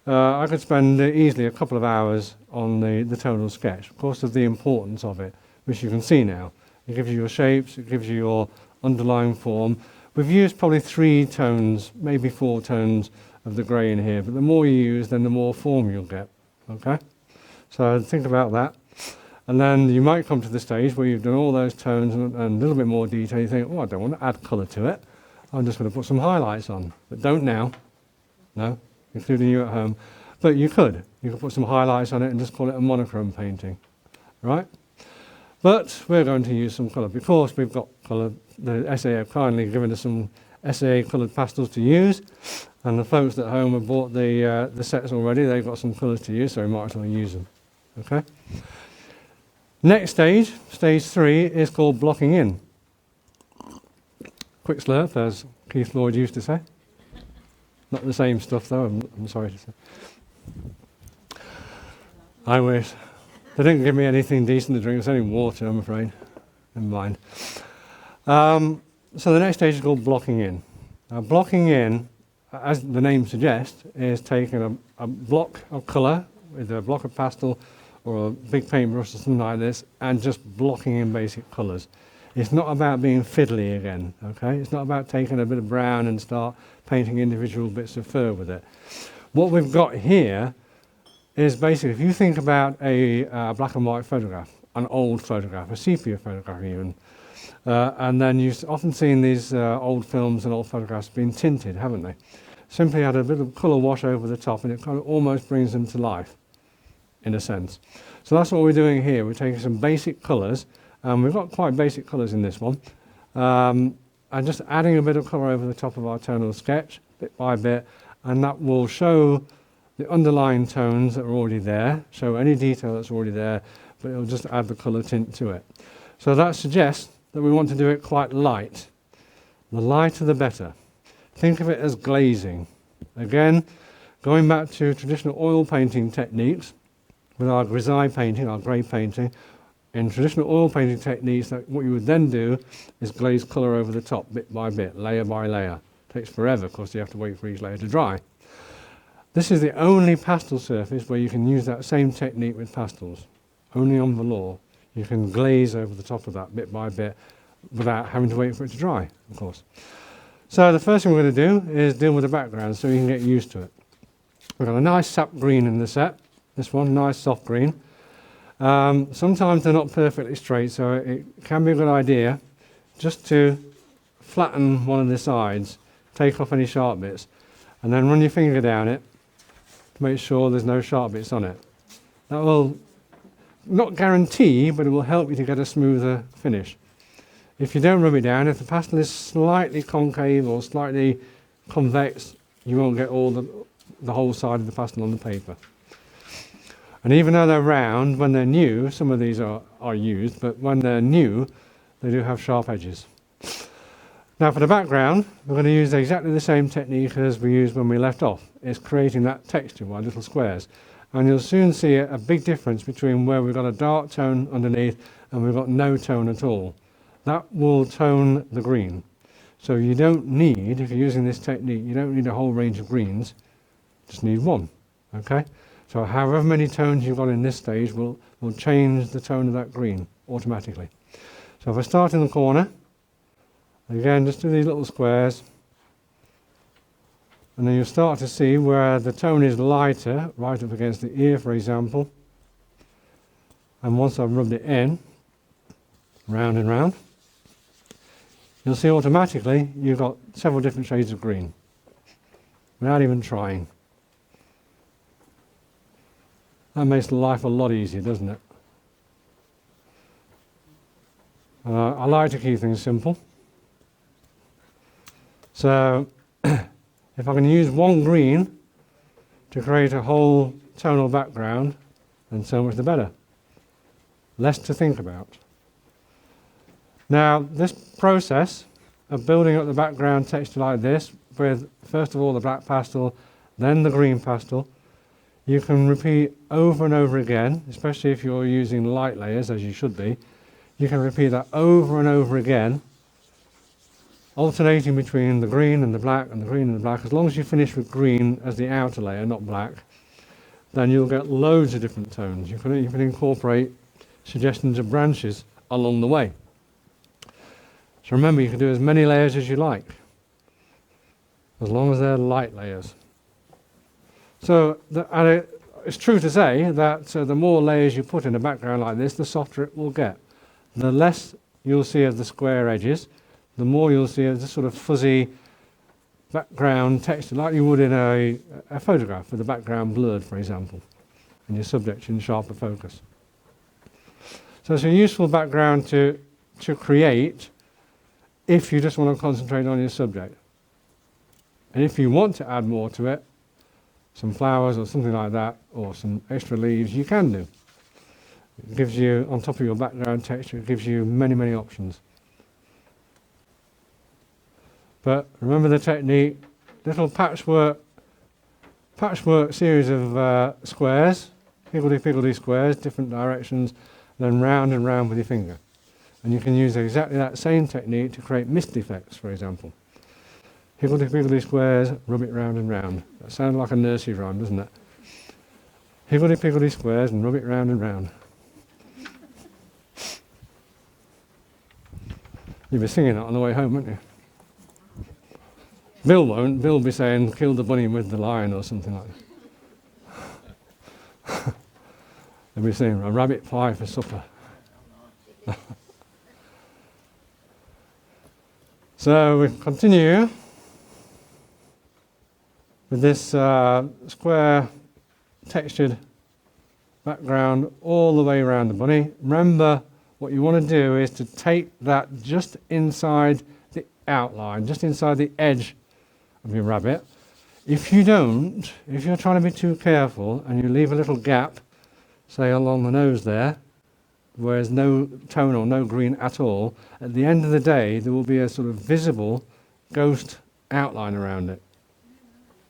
I could spend easily a couple of hours on the tonal sketch, of course, of the importance of it, which you can see now. It gives you your shapes, it gives you your underlying form. We've used probably 3 tones, maybe 4 tones of the grey in here, but the more you use, then the more form you'll get, okay? So think about that. And then you might come to the stage where you've done all those tones and a little bit more detail. You think, oh, I don't want to add colour to it. I'm just going to put some highlights on. But don't now. No, including you at home. But you could. You could put some highlights on it and just call it a monochrome painting. Right? But we're going to use some colour. Because we've got colour, the SAA have kindly given us some SAA coloured pastels to use. And the folks at home have bought the sets already. They've got some colours to use, so we might as well use them. Okay? Next stage, stage 3, is called blocking in. Quick slurp, as Keith Lloyd used to say. Not the same stuff though, I'm sorry to say. I wish. They didn't give me anything decent to drink, it's only water, I'm afraid. Never mind. So the next stage is called blocking in. Now, blocking in, as the name suggests, is taking a block of colour with a block of pastel or a big paintbrush or something like this and just blocking in basic colours. It's not about being fiddly again, okay? It's not about taking a bit of brown and start painting individual bits of fur with it. What we've got here is basically, if you think about a black and white photograph, an old photograph, a sepia photograph even, and then you've often seen these old films and old photographs being tinted, haven't they? Simply add a bit of colour wash over the top and it kind of almost brings them to life, in a sense. So that's what we're doing here. We're taking some basic colours, and we've got quite basic colours in this one, and just adding a bit of colour over the top of our tonal sketch, bit by bit, and that will show the underlying tones that are already there, show any detail that's already there, but it'll just add the colour tint to it. So that suggests that we want to do it quite light. The lighter the better. Think of it as glazing. Again, going back to traditional oil painting techniques, with our grisaille painting, our grey painting, in traditional oil painting techniques, what you would then do is glaze colour over the top, bit by bit, layer by layer. It takes forever, of course, you have to wait for each layer to dry. This is the only pastel surface where you can use that same technique with pastels. Only on velour. You can glaze over the top of that bit by bit without having to wait for it to dry, of course. So the first thing we're going to do is deal with the background so you can get used to it. We've got a nice sap green in the set. This one, nice soft green. Sometimes they're not perfectly straight, so it can be a good idea just to flatten one of the sides, take off any sharp bits, and then run your finger down it to make sure there's no sharp bits on it. That will not guarantee, but it will help you to get a smoother finish. If you don't rub it down, if the pastel is slightly concave or slightly convex, you won't get all the whole side of the pastel on the paper. And even though they're round, when they're new, some of these are used, but when they're new, they do have sharp edges. Now for the background, we're going to use exactly the same technique as we used when we left off. It's creating that texture by little squares. And you'll soon see a big difference between where we've got a dark tone underneath and we've got no tone at all. That will tone the green. So you don't need, if you're using this technique, you don't need a whole range of greens, just need one, okay? So however many tones you've got in this stage will change the tone of that green automatically. So if I start in the corner, again just do these little squares, and then you'll start to see where the tone is lighter, right up against the ear for example, and once I've rubbed it in, round and round, you'll see automatically you've got several different shades of green, without even trying. That makes life a lot easier, doesn't it? I like to keep things simple. So, if I can use one green to create a whole tonal background, then so much the better. Less to think about. Now, this process of building up the background texture like this, with first of all the black pastel, then the green pastel, you can repeat over and over again, especially if you're using light layers, as you should be. You can repeat that over and over again, alternating between the green and the black and the green and the black. As long as you finish with green as the outer layer, not black, then you'll get loads of different tones. You can incorporate suggestions of branches along the way. So remember, you can do as many layers as you like, as long as they're light layers. So it's true to say that the more layers you put in a background like this, the softer it will get. The less you'll see of the square edges, the more you'll see of the sort of fuzzy background texture, like you would in a photograph with the background blurred, for example, and your subject in sharper focus. So it's a useful background to create if you just want to concentrate on your subject. And if you want to add more to it, some flowers or something like that, or some extra leaves, you can do. It gives you, on top of your background texture, it gives you many, many options. But remember the technique, little patchwork series of squares, higgledy-piggledy squares, different directions, then round and round with your finger. And you can use exactly that same technique to create mist effects, for example. Higgledy-piggledy squares, rub it round and round. That sounds like a nursery rhyme, doesn't it? higgledy-piggledy squares and rub it round and round. You'll be singing that on the way home, won't you? Bill won't. Bill will be saying, kill the bunny with the lion or something like that. They'll be saying, a rabbit pie for supper. So we continue with this square textured background all the way around the bunny. Remember, what you want to do is to take that just inside the outline, just inside the edge of your rabbit. If you don't, if you're trying to be too careful and you leave a little gap, say along the nose there, where there's no tone or no green at all, at the end of the day there will be a sort of visible ghost outline around it.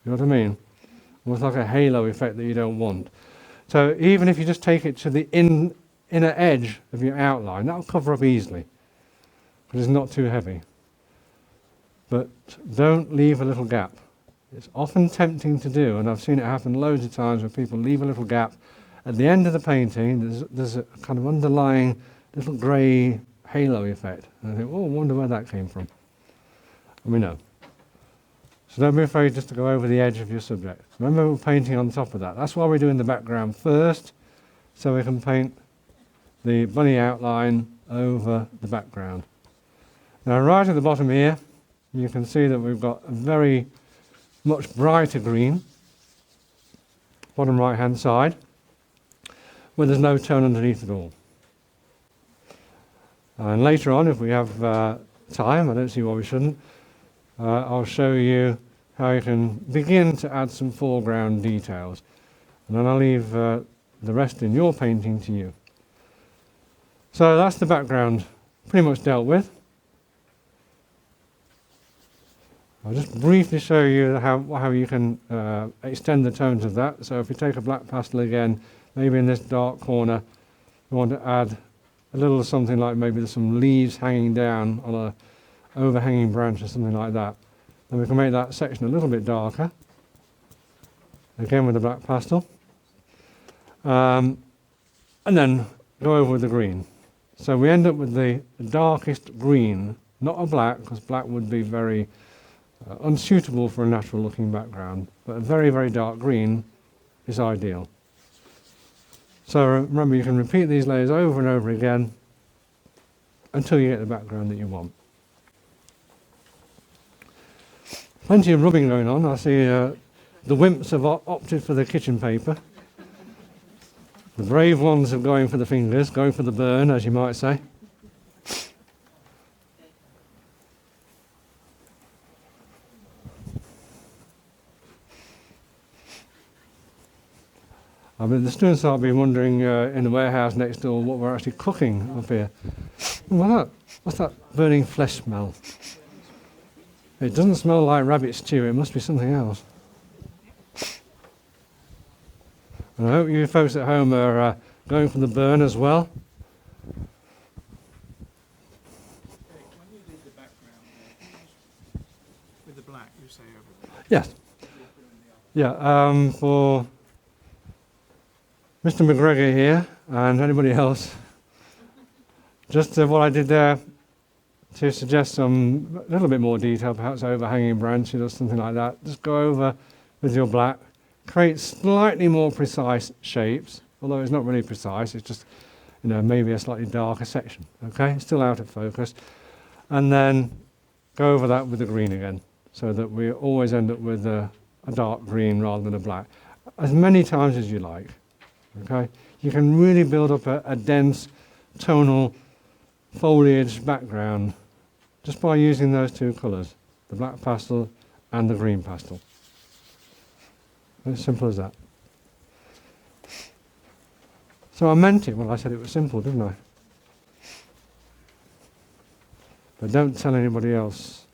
You know what I mean? Almost like a halo effect that you don't want. So even if you just take it to the inner edge of your outline, that'll cover up easily, because it's not too heavy. But don't leave a little gap. It's often tempting to do, and I've seen it happen loads of times where people leave a little gap. At the end of the painting, there's a kind of underlying little grey halo effect. And I think, oh, I wonder where that came from. And we know. So don't be afraid just to go over the edge of your subject. Remember, we're painting on top of that. That's why we're doing the background first, so we can paint the bunny outline over the background. Now, right at the bottom here, you can see that we've got a very much brighter green, bottom right-hand side, where there's no tone underneath at all. And later on, if we have time, I don't see why we shouldn't, I'll show you how you can begin to add some foreground details. And then I'll leave the rest in your painting to you. So that's the background pretty much dealt with. I'll just briefly show you how you can extend the tones of that. So if you take a black pastel again, maybe in this dark corner, you want to add a little something like maybe there's some leaves hanging down on a overhanging branch or something like that. Then we can make that section a little bit darker, again with the black pastel. And then go over with the green. So we end up with the darkest green, not a black, because black would be very unsuitable for a natural looking background, but a very, very dark green is ideal. So remember, you can repeat these layers over and over again until you get the background that you want. Plenty of rubbing going on. I see the wimps have opted for the kitchen paper. The brave ones are going for the fingers, going for the burn, as you might say. I mean, the students will be wondering in the warehouse next door what we're actually cooking up here. What's that burning flesh smell? It doesn't smell like rabbit stew, it must be something else. And I hope you folks at home are going for the burn as well. When you did the background with the black, you say over there. Yes. Yeah, for Mr. McGregor here and anybody else, just what I did there to suggest some a little bit more detail, perhaps overhanging branches or something like that. Just go over with your black, create slightly more precise shapes, although it's not really precise, it's just, you know, maybe a slightly darker section, okay? Still out of focus. And then go over that with the green again, so that we always end up with a dark green rather than a black. As many times as you like, okay? You can really build up a dense tonal foliage background just by using those two colours, the black pastel and the green pastel. As simple as that. So I meant it when I said it was simple, didn't I? But don't tell anybody else.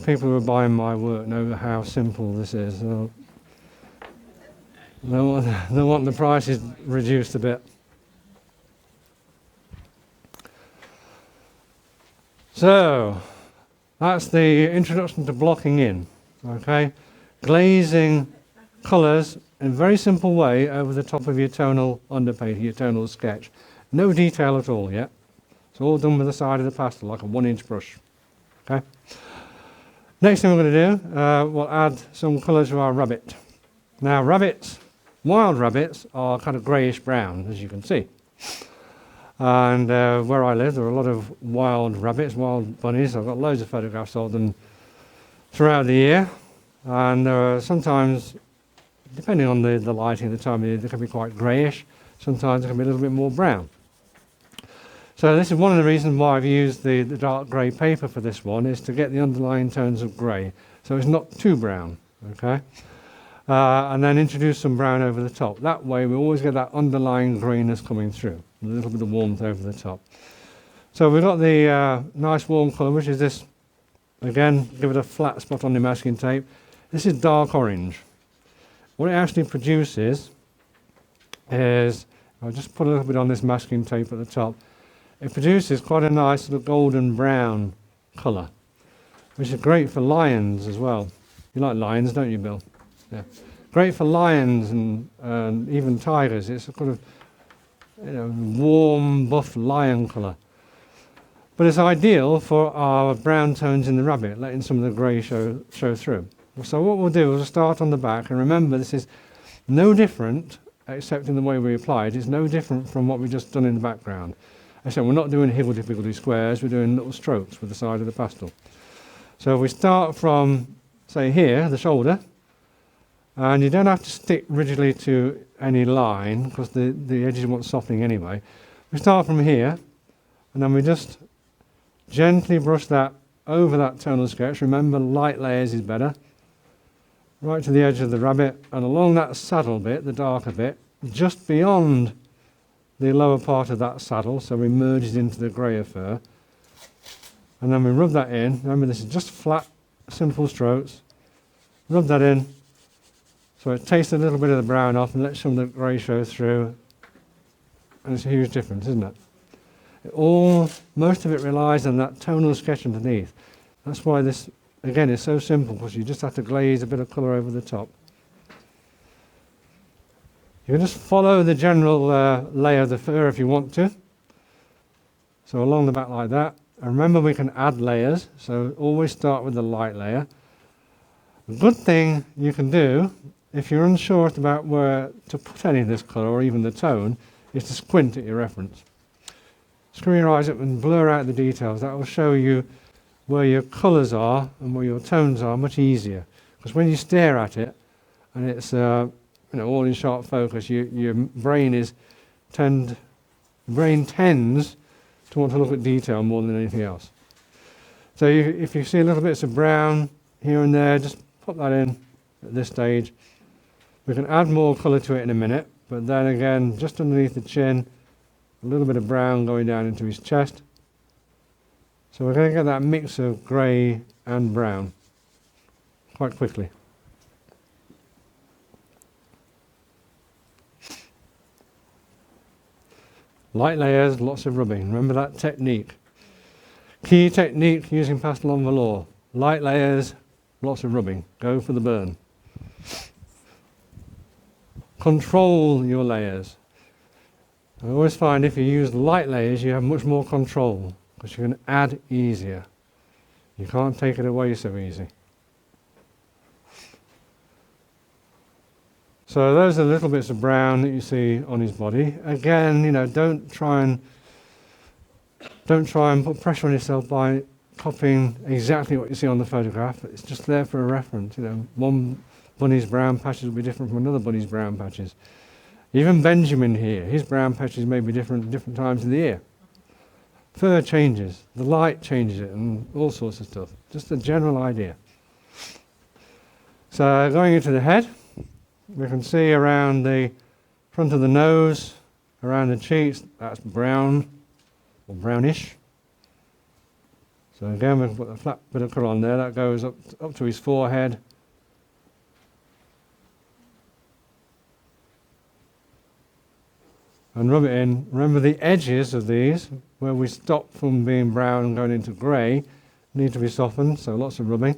People who are buying my work know how simple this is. They want the prices reduced a bit. So, that's the introduction to blocking in, okay? Glazing colours in a very simple way over the top of your tonal underpainting, your tonal sketch. No detail at all yet. It's all done with the side of the pastel, like a 1-inch brush. Okay. Next thing we're going to do, we'll add some colour to our rabbit. Now rabbits, wild rabbits, are kind of greyish brown, as you can see. And where I live, there are a lot of wild rabbits, wild bunnies. I've got loads of photographs of them throughout the year. And sometimes, depending on the lighting at the time of year, they can be quite greyish. Sometimes they can be a little bit more brown. So this is one of the reasons why I've used the dark grey paper for this one, is to get the underlying tones of grey. So it's not too brown, okay? And then introduce some brown over the top. That way we always get that underlying greyness coming through, a little bit of warmth over the top. So we've got the nice warm colour, which is this. Again, give it a flat spot on the masking tape. This is dark orange. What it actually produces is, I'll just put a little bit on this masking tape at the top. It produces quite a nice sort of golden brown colour, which is great for lions as well. You like lions, don't you, Bill? Yeah. Great for lions and even tigers. It's a kind of, you know, warm, buff lion colour. But it's ideal for our brown tones in the rabbit, letting some of the grey show through. So what we'll do is we'll start on the back, and remember this is no different, except in the way we apply it. It's no different from what we've just done in the background. I said we're not doing higgledy-piggledy squares, we're doing little strokes with the side of the pastel. So if we start from, say here, the shoulder, and you don't have to stick rigidly to any line, because the edges want softening anyway. We start from here, and then we just gently brush that over that tonal sketch. Remember, light layers is better. Right to the edge of the rabbit, and along that saddle bit, the darker bit, just beyond the lower part of that saddle, so we merge it into the greyer fur. And then we rub that in. Remember, this is just flat, simple strokes. Rub that in, so it takes a little bit of the brown off and lets some of the grey show through. And it's a huge difference, isn't it? Most of it relies on that tonal sketch underneath. That's why this, again, is so simple, because you just have to glaze a bit of colour over the top. You can just follow the general layer of the fur if you want to. So along the back like that. And remember, we can add layers, so always start with the light layer. A good thing you can do, if you're unsure about where to put any of this colour, or even the tone, is to squint at your reference. Screw your eyes up and blur out the details. That will show you where your colours are and where your tones are much easier. Because when you stare at it, and it's all in sharp focus, your brain tends to want to look at detail more than anything else. So if you see little bits of brown here and there, just put that in at this stage. We can add more colour to it in a minute, but then again, just underneath the chin, a little bit of brown going down into his chest. So we're going to get that mix of grey and brown quite quickly. Light layers, lots of rubbing. Remember that technique. Key technique using pastel on velour. Light layers, lots of rubbing. Go for the burn. Control your layers. I always find if you use light layers, you have much more control, because you can add easier. You can't take it away so easy. So those are little bits of brown that you see on his body. Again, don't try and put pressure on yourself by copying exactly what you see on the photograph. It's just there for a reference. One bunny's brown patches will be different from another bunny's brown patches. Even Benjamin here, his brown patches may be different at different times of the year. Fur changes, the light changes it, and all sorts of stuff. Just a general idea. So going into the head, we can see around the front of the nose, around the cheeks, that's brown or brownish. So again, we can put a flat bit of colour on there. That goes up to his forehead. And rub it in. Remember, the edges of these, where we stop from being brown and going into grey, need to be softened, so lots of rubbing.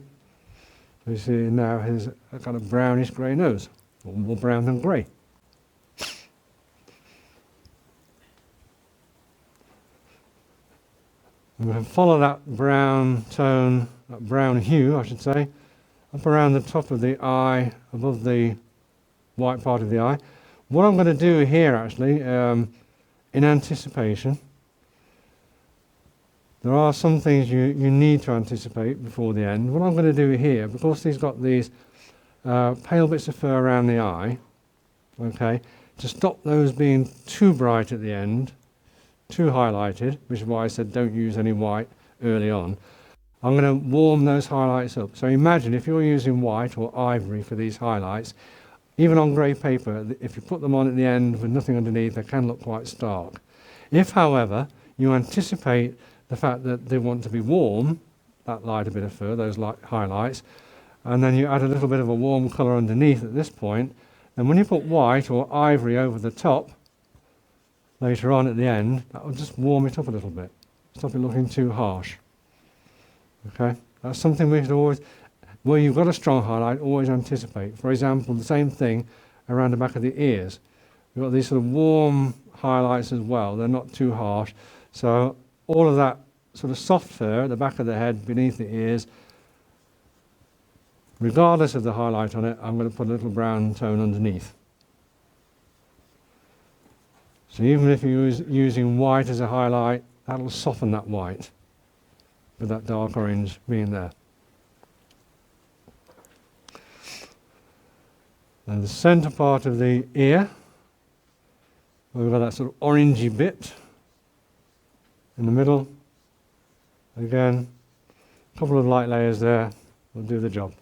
So you see now his kind of brownish grey nose. more brown than grey. And we can follow that brown tone, that brown hue, I should say, up around the top of the eye, above the white part of the eye. What I'm going to do here, actually, in anticipation, there are some things you need to anticipate before the end. What I'm going to do here, because he's got these pale bits of fur around the eye, okay, to stop those being too bright at the end, too highlighted, which is why I said don't use any white early on, I'm going to warm those highlights up. So imagine if you're using white or ivory for these highlights, even on grey paper, if you put them on at the end with nothing underneath, they can look quite stark. If, however, you anticipate the fact that they want to be warm, that lighter bit of fur, those light highlights, and then you add a little bit of a warm colour underneath at this point, then when you put white or ivory over the top, later on at the end, that will just warm it up a little bit. Stop it looking too harsh. Okay? That's something we should always, where you've got a strong highlight, always anticipate. For example, the same thing around the back of the ears. We've got these sort of warm highlights as well. They're not too harsh. So all of that sort of soft fur at the back of the head, beneath the ears, regardless of the highlight on it, I'm going to put a little brown tone underneath. So even if you're using white as a highlight, that'll soften that white with that dark orange being there. And the centre part of the ear, we've got that sort of orangey bit in the middle. Again, a couple of light layers there will do the job.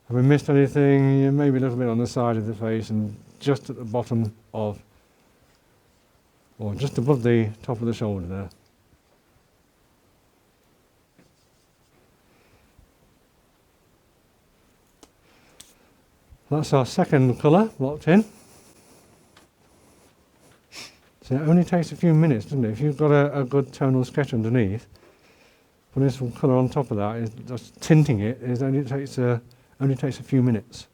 Have we missed anything? Yeah, maybe a little bit on the side of the face and just at the bottom of, or just above the top of the shoulder there. That's our second colour locked in. So it only takes a few minutes, doesn't it? If you've got a good tonal sketch underneath, putting some colour on top of that, is just tinting it, only takes a few minutes.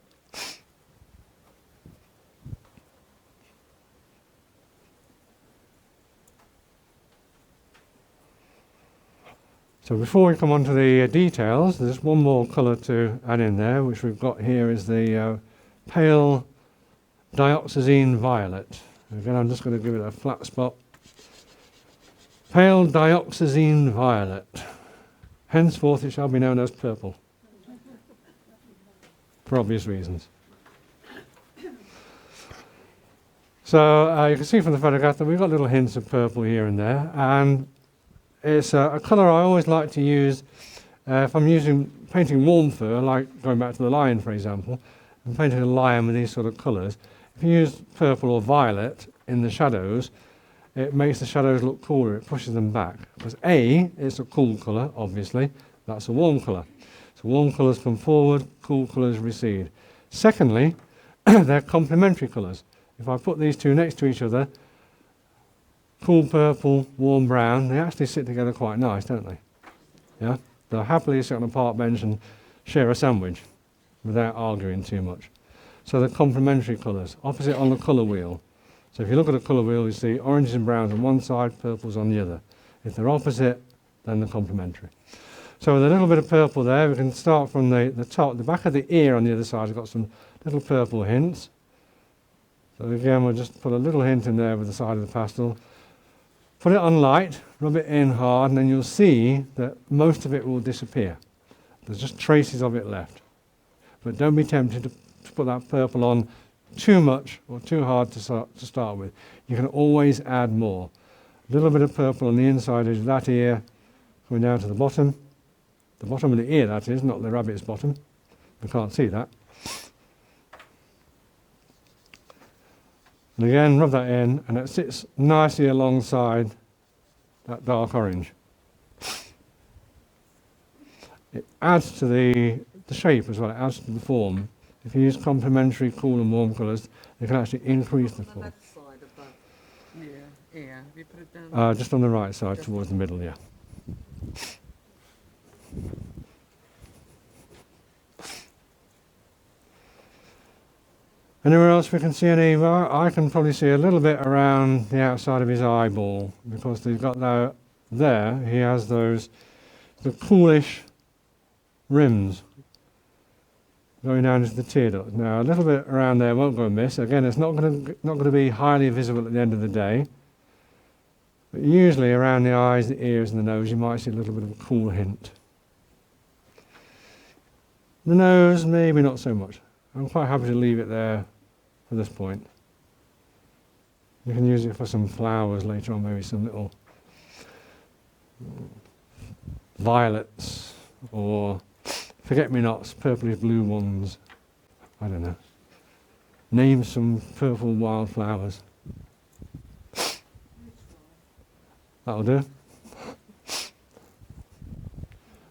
So before we come on to the details, there's one more colour to add in there, which we've got here is the pale dioxazine violet. Again, I'm just going to give it a flat spot. Pale dioxazine violet. Henceforth it shall be known as purple. For obvious reasons. So you can see from the photograph that we've got little hints of purple here and there, and it's a colour I always like to use if I'm painting warm fur, like going back to the lion for example, and painting a lion with these sort of colours. If you use purple or violet in the shadows, it makes the shadows look cooler, it pushes them back. Because A, it's a cool colour, obviously, that's a warm colour. So warm colours come forward, cool colours recede. Secondly, they're complementary colours. If I put these two next to each other, cool purple, warm brown, they actually sit together quite nice, don't they? Yeah? They'll happily sit on a park bench and share a sandwich without arguing too much. So they're complementary colours, opposite on the colour wheel. So if you look at a colour wheel, you see oranges and browns on one side, purples on the other. If they're opposite, then they're complementary. So with a little bit of purple there, we can start from the top. The back of the ear on the other side has got some little purple hints. So again, we'll just put a little hint in there with the side of the pastel. Put it on light, rub it in hard, and then you'll see that most of it will disappear. There's just traces of it left. But don't be tempted to put that purple on too much or too hard to start with. You can always add more. A little bit of purple on the inside of that ear, coming down to the bottom of the ear, that is, not the rabbit's bottom. You can't see that. And again, rub that in, and it sits nicely alongside that dark orange. It adds to the shape as well, it adds to the form. If you use complementary cool and warm colours, they can actually increase the form. On the left side of that ear, have you put it down? Just on the right side, towards the middle, yeah. Anywhere else we can see any? Well, I can probably see a little bit around the outside of his eyeball because he's got that there. He has the coolish rims going down into the tear duct. Now a little bit around there won't go amiss. Again, it's not going to be highly visible at the end of the day. But usually around the eyes, the ears and the nose you might see a little bit of a cool hint. The nose, maybe not so much. I'm quite happy to leave it there at this point. You can use it for some flowers later on, maybe some little violets or forget-me-nots, purplish blue ones. I don't know. Name some purple wildflowers. That'll do.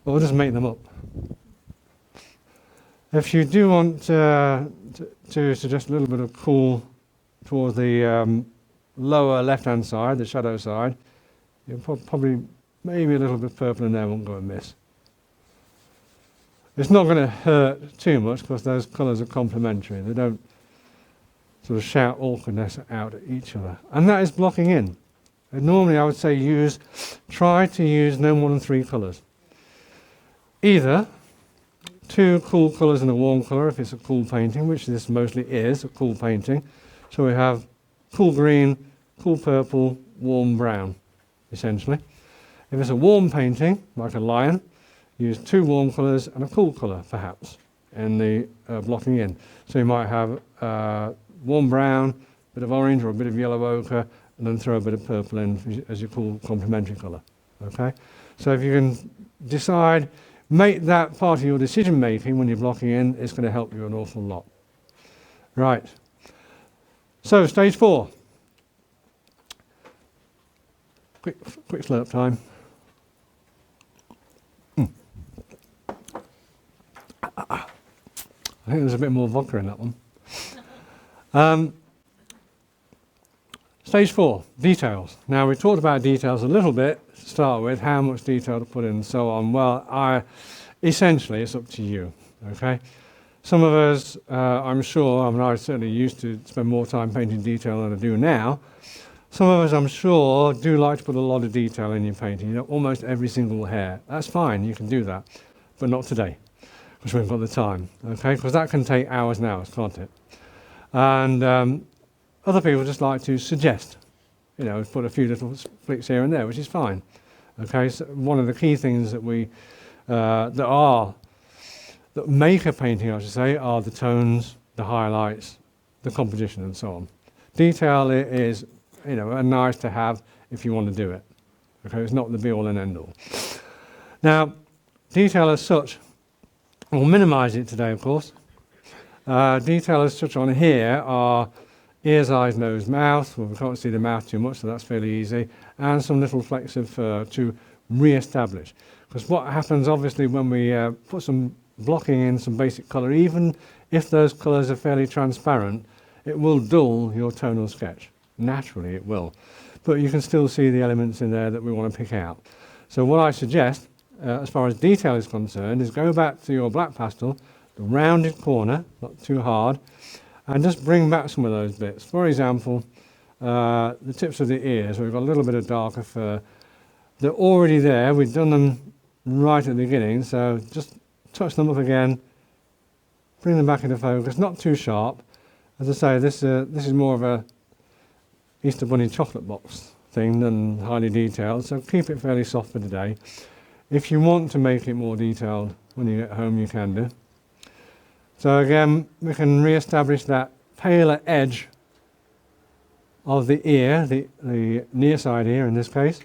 Or just make them up. If you do want to suggest a little bit of cool towards the lower left-hand side, the shadow side, you'll probably maybe a little bit purple in there won't go amiss. It's not going to hurt too much because those colours are complementary. They don't sort of shout awkwardness out at each other. And that is blocking in. And normally I would say try to use no more than 3 colours. Either 2 cool colours and a warm colour if it's a cool painting, which this mostly is, a cool painting. So we have cool green, cool purple, warm brown, essentially. If it's a warm painting, like a lion, use 2 warm colours and a cool colour, perhaps, in the blocking in. So you might have warm brown, a bit of orange or a bit of yellow ochre, and then throw a bit of purple in as your cool complementary colour. Okay? So if you can decide, make that part of your decision making when you're blocking in, it's going to help you an awful lot. Right. So stage 4. Quick slurp time. I think there's a bit more vodka in that one. Stage 4, details. Now we talked about details a little bit to start with, how much detail to put in and so on. Well, essentially it's up to you, okay? Some of us, I'm sure, I certainly used to spend more time painting detail than I do now. Some of us, I'm sure, do like to put a lot of detail in your painting, you know, almost every single hair. That's fine, you can do that, but not today, because we've got the time, okay? Because that can take hours and hours, can't it? And other people just like to suggest, you know, put a few little flicks here and there, which is fine. Okay, so one of the key things that that make a painting, I should say, are the tones, the highlights, the composition, and so on. Detail is, you know, a nice to have if you want to do it. Okay, it's not the be all and end all. Now, detail as such, we'll minimise it today, of course. Detail as such on here are ears, eyes, nose, mouth. Well, we can't see the mouth too much, so that's fairly easy. And some little flecks of fur to re-establish. Because what happens, obviously, when we put some blocking in, some basic colour, even if those colours are fairly transparent, it will dull your tonal sketch. Naturally, it will. But you can still see the elements in there that we want to pick out. So what I suggest, as far as detail is concerned, is go back to your black pastel, the rounded corner, not too hard, and just bring back some of those bits. For example, the tips of the ears, where we've got a little bit of darker fur. They're already there, we've done them right at the beginning, so just touch them up again, bring them back into focus, not too sharp. As I say, this is more of a Easter Bunny chocolate box thing than highly detailed, so keep it fairly soft for today. If you want to make it more detailed when you get home, you can do. So again, we can re-establish that paler edge of the ear, the near side ear in this case,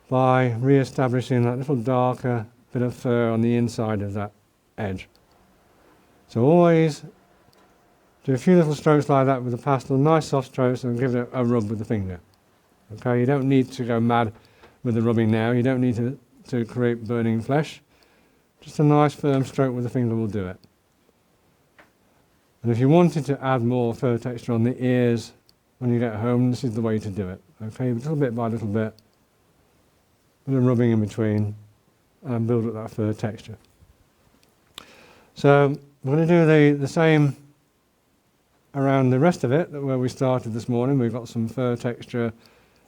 by re-establishing that little darker bit of fur on the inside of that edge. So always do a few little strokes like that with the pastel, nice soft strokes, and give it a rub with the finger. Okay, you don't need to go mad with the rubbing now, you don't need to create burning flesh. Just a nice firm stroke with the finger will do it. And if you wanted to add more fur texture on the ears when you get home, this is the way to do it. Okay, little bit by little bit, a bit of rubbing in between, and build up that fur texture. So we're going to do the same around the rest of it, where we started this morning, we've got some fur texture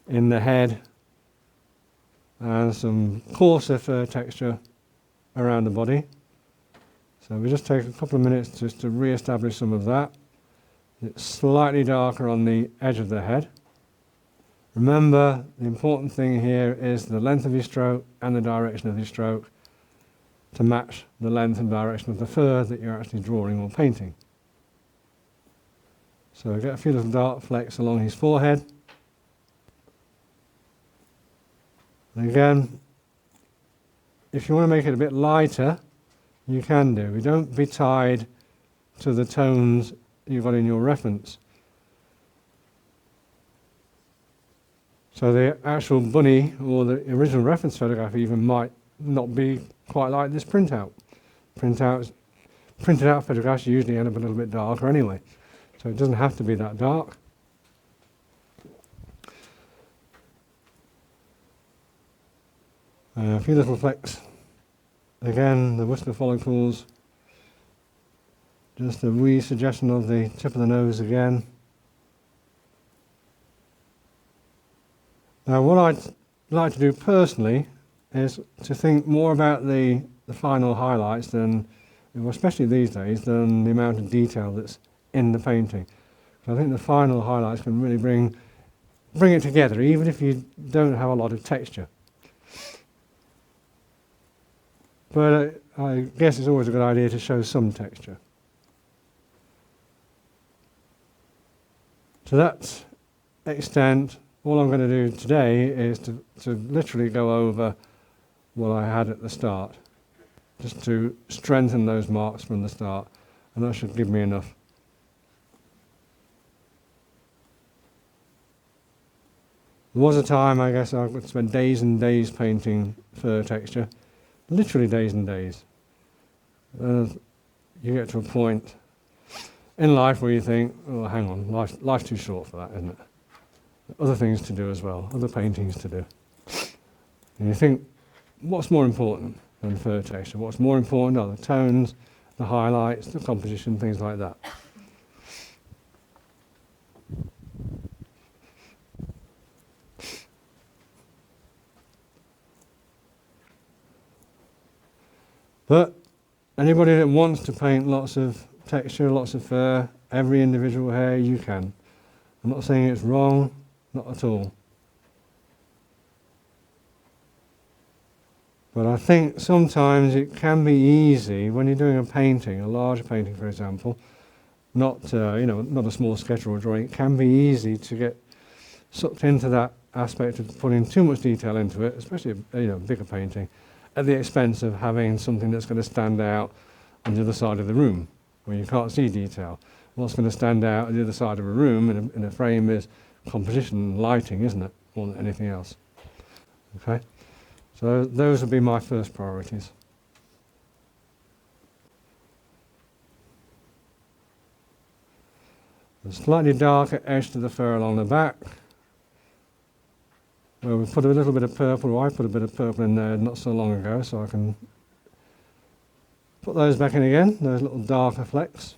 in the head and some coarser fur texture around the body. So we just take a couple of minutes just to re-establish some of that. It's slightly darker on the edge of the head. Remember, the important thing here is the length of your stroke and the direction of your stroke to match the length and direction of the fur that you're actually drawing or painting. So I get a few little dark flecks along his forehead. And again, if you want to make it a bit lighter, you can do. We don't be tied to the tones you've got in your reference. So the actual bunny or the original reference photograph even might not be quite like this printout. Printed out photographs usually end up a little bit darker anyway, so it doesn't have to be that dark. A few little flecks. Again, the whisker follicles. Just a wee suggestion of the tip of the nose again. Now, what I'd like to do personally is to think more about the final highlights than, well, especially these days, than the amount of detail that's in the painting. So I think the final highlights can really bring it together, even if you don't have a lot of texture. But I guess it's always a good idea to show some texture. To that extent, all I'm going to do today is to literally go over what I had at the start, just to strengthen those marks from the start, and that should give me enough. There was a time, I guess, I would spend days and days painting fur texture, literally days and days. You get to a point in life where you think, oh, hang on, life's too short for that, isn't it? Other things to do as well, other paintings to do. And you think, what's more important than fur texture? What's more important are the tones, the highlights, the composition, things like that. But anybody that wants to paint lots of texture, lots of fur, every individual hair, you can. I'm not saying it's wrong, not at all. But I think sometimes it can be easy when you're doing a painting, a large painting, for example, not a small sketch or a drawing. It can be easy to get sucked into that aspect of putting too much detail into it, especially a bigger painting, at the expense of having something that's going to stand out on the other side of the room, where you can't see detail. What's going to stand out on the other side of a room in a frame is composition and lighting, isn't it, more than anything else? Okay, so those would be my first priorities. A slightly darker edge to the fur along the back, where we put a little bit of purple, or I put a bit of purple in there not so long ago, so I can put those back in again, those little darker flecks.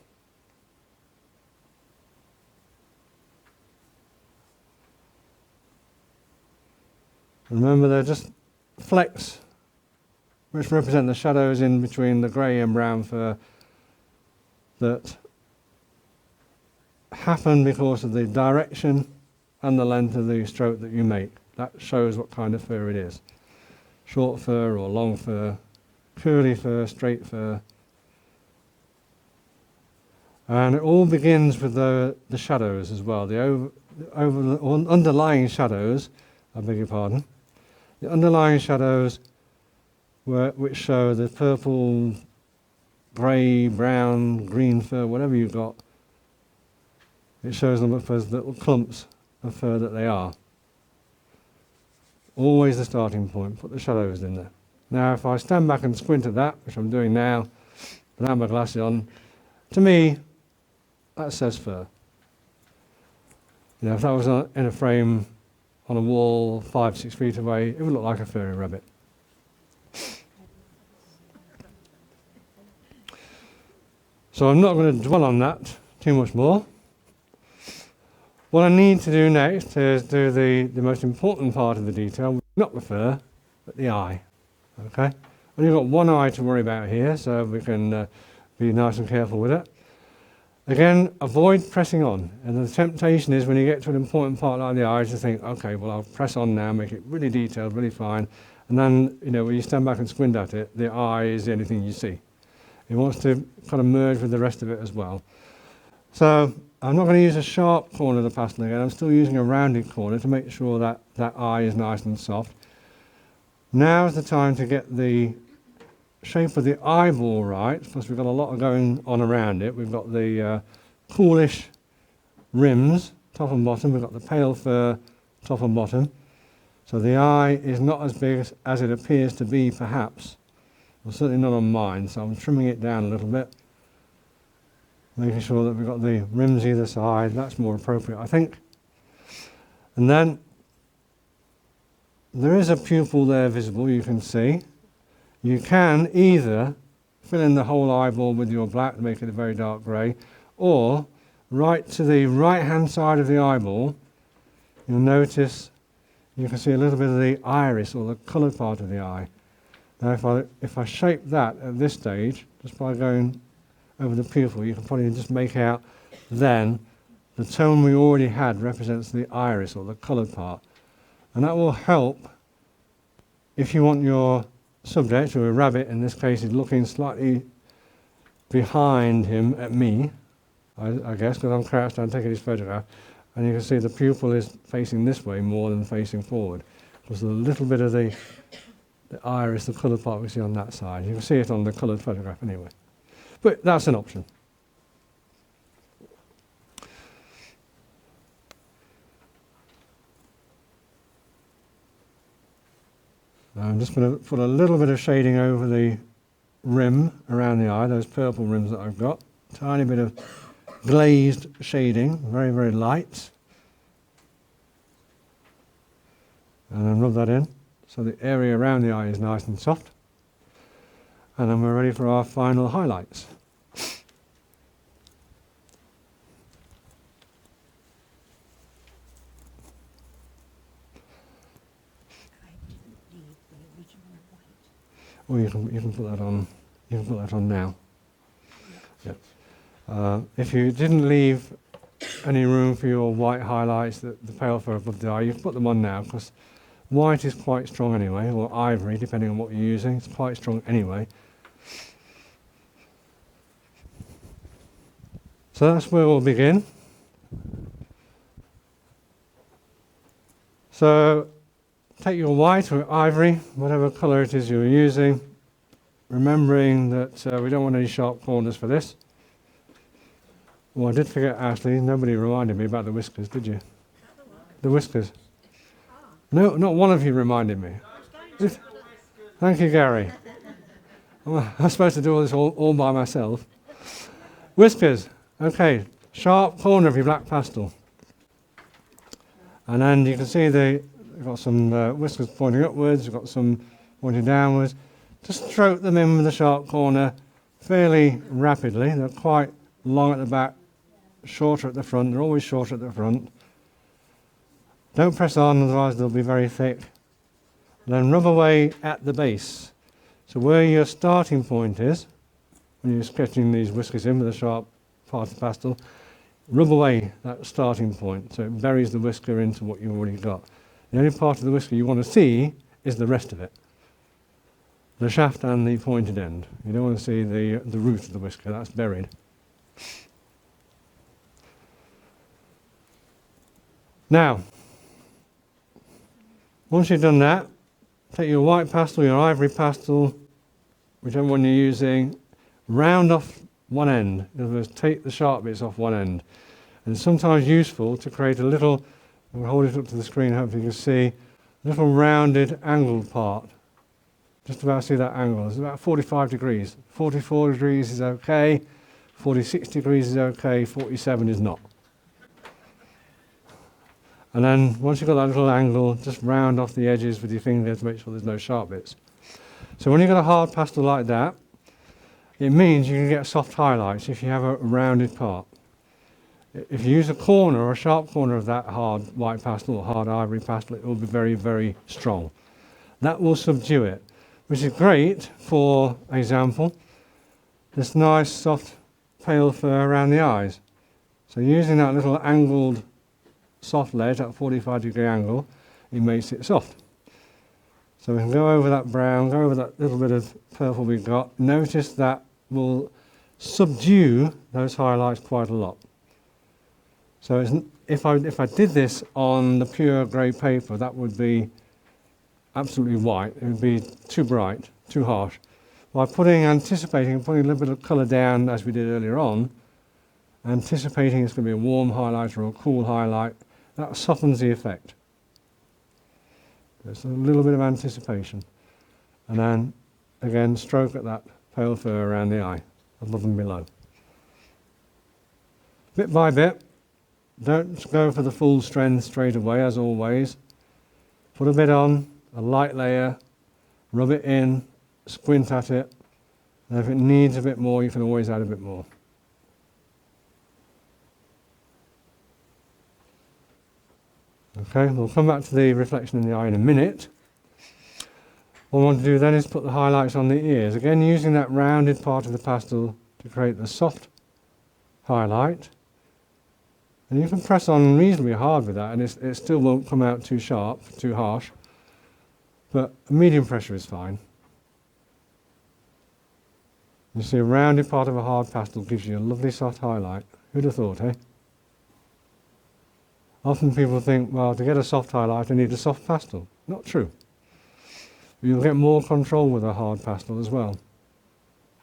Remember, they're just flecks which represent the shadows in between the grey and brown fur that happen because of the direction and the length of the stroke that you make. That shows what kind of fur it is. Short fur or long fur, curly fur, straight fur. And it all begins with the shadows as well, the underlying shadows, I beg your pardon. The underlying shadows which show the purple, grey, brown, green fur, whatever you've got, it shows them up as little clumps of fur that they are. Always the starting point, put the shadows in there. Now if I stand back and squint at that, which I'm doing now, without my glasses on, to me, that says fur. If that was in a frame on a wall 5-6 feet away, it would look like a furry rabbit. So I'm not going to dwell on that too much more. What I need to do next is do the most important part of the detail, not the fur, but the eye. Okay? Only got one eye to worry about here, so we can be nice and careful with it. Again, avoid pressing on. And the temptation is when you get to an important part like the eye to think, okay, well, I'll press on now, make it really detailed, really fine. And then, when you stand back and squint at it, the eye is the only thing you see. It wants to kind of merge with the rest of it as well. So I'm not going to use a sharp corner of the pastel again. I'm still using a rounded corner to make sure that that eye is nice and soft. Now is the time to get the shape of the eyeball right, because we've got a lot going on around it. We've got the coolish rims, top and bottom. We've got the pale fur, top and bottom. So the eye is not as big as it appears to be, perhaps. Well, certainly not on mine, so I'm trimming it down a little bit, making sure that we've got the rims either side. That's more appropriate, I think. And then there is a pupil there visible, you can see. You can either fill in the whole eyeball with your black to make it a very dark grey, or right to the right-hand side of the eyeball, you'll notice you can see a little bit of the iris, or the coloured part of the eye. Now if I shape that at this stage, just by going over the pupil, you can probably just make out then the tone we already had represents the iris, or the coloured part. And that will help if you want your subject, or a rabbit in this case, is looking slightly behind him at me, I guess, because I'm crouched down taking his photograph, and you can see the pupil is facing this way more than facing forward. There's a little bit of the iris, the coloured part we see on that side. You can see it on the coloured photograph anyway. But that's an option. I'm just going to put a little bit of shading over the rim around the eye, those purple rims that I've got. Tiny bit of glazed shading, very, very light. And then rub that in, so the area around the eye is nice and soft. And then we're ready for our final highlights. Or you can put that on. You can put that on now. Yeah. If you didn't leave any room for your white highlights, the pale fur above the eye, you can put them on now, because white is quite strong anyway, or ivory, depending on what you're using. It's quite strong anyway. So that's where we'll begin. So take your white or ivory, whatever colour it is you're using, remembering that we don't want any sharp corners for this. Well, I did forget, Ashley, nobody reminded me about the whiskers, did you? The whiskers. No, not one of you reminded me. Thank you, Gary. I'm supposed to do all this all by myself. Whiskers. Okay, sharp corner of your black pastel. And then you can see you've got some whiskers pointing upwards, you've got some pointing downwards. Just stroke them in with the sharp corner fairly rapidly. They're quite long at the back, shorter at the front. They're always shorter at the front. Don't press on, otherwise they'll be very thick. And then rub away at the base. So where your starting point is, when you're sketching these whiskers in with a sharp part of pastel, rub away that starting point so it buries the whisker into what you've already got. The only part of the whisker you want to see is the rest of it. The shaft and the pointed end. You don't want to see the root of the whisker, that's buried. Now, once you've done that, take your white pastel, your ivory pastel, whichever one you're using, round off one end. In other words, take the sharp bits off one end. And it's sometimes useful to create a little, we'll hold it up to the screen, hopefully you can see, a little rounded angled part. Just about see that angle. It's about 45 degrees. 44 degrees is okay, 46 degrees is okay, 47 is not. And then once you've got that little angle, just round off the edges with your finger to make sure there's no sharp bits. So when you've got a hard pastel like that, it means you can get soft highlights if you have a rounded part. If you use a corner or a sharp corner of that hard white pastel or hard ivory pastel, it will be very, very strong. That will subdue it, which is great for example, this nice soft pale fur around the eyes. So using that little angled soft ledge at 45-degree angle, it makes it soft. So we can go over that brown, go over that little bit of purple we've got. Notice that will subdue those highlights quite a lot. So if I did this on the pure grey paper, that would be absolutely white. It would be too bright, too harsh. By anticipating and putting a little bit of colour down as we did earlier on, anticipating it's going to be a warm highlight or a cool highlight, that softens the effect. There's a little bit of anticipation. And then, again, stroke at that pale fur around the eye, above and below. Bit by bit, don't go for the full strength straight away, as always. Put a bit on, a light layer, rub it in, squint at it, and if it needs a bit more, you can always add a bit more. Okay, we'll come back to the reflection in the eye in a minute. What I want to do then is put the highlights on the ears. Again, using that rounded part of the pastel to create the soft highlight. And you can press on reasonably hard with that and it still won't come out too sharp, too harsh. But medium pressure is fine. You see, a rounded part of a hard pastel gives you a lovely soft highlight. Who'd have thought, eh? Often people think, well, to get a soft highlight I need a soft pastel. Not true. You'll get more control with a hard pastel as well,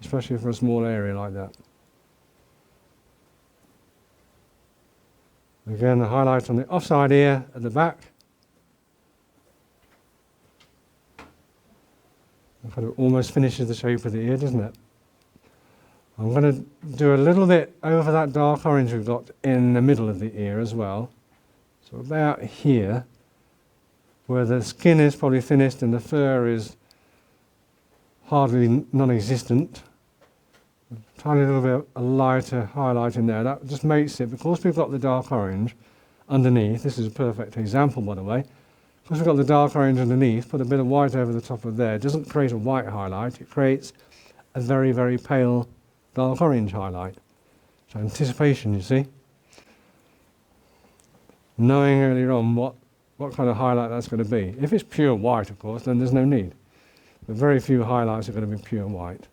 especially for a small area like that. Again, the highlight on the offside ear at the back. It kind of almost finishes the shape of the ear, doesn't it? I'm going to do a little bit over that dark orange we've got in the middle of the ear as well. So about here, where the skin is probably finished and the fur is hardly non-existent. A tiny little bit of a lighter highlight in there. That just makes it, because we've got the dark orange underneath, this is a perfect example by the way, because we've got the dark orange underneath, put a bit of white over the top of there. It doesn't create a white highlight, it creates a very, very pale dark orange highlight. So anticipation, you see. Knowing earlier on what kind of highlight that's going to be. If it's pure white, of course, then there's no need. But very few highlights are going to be pure white.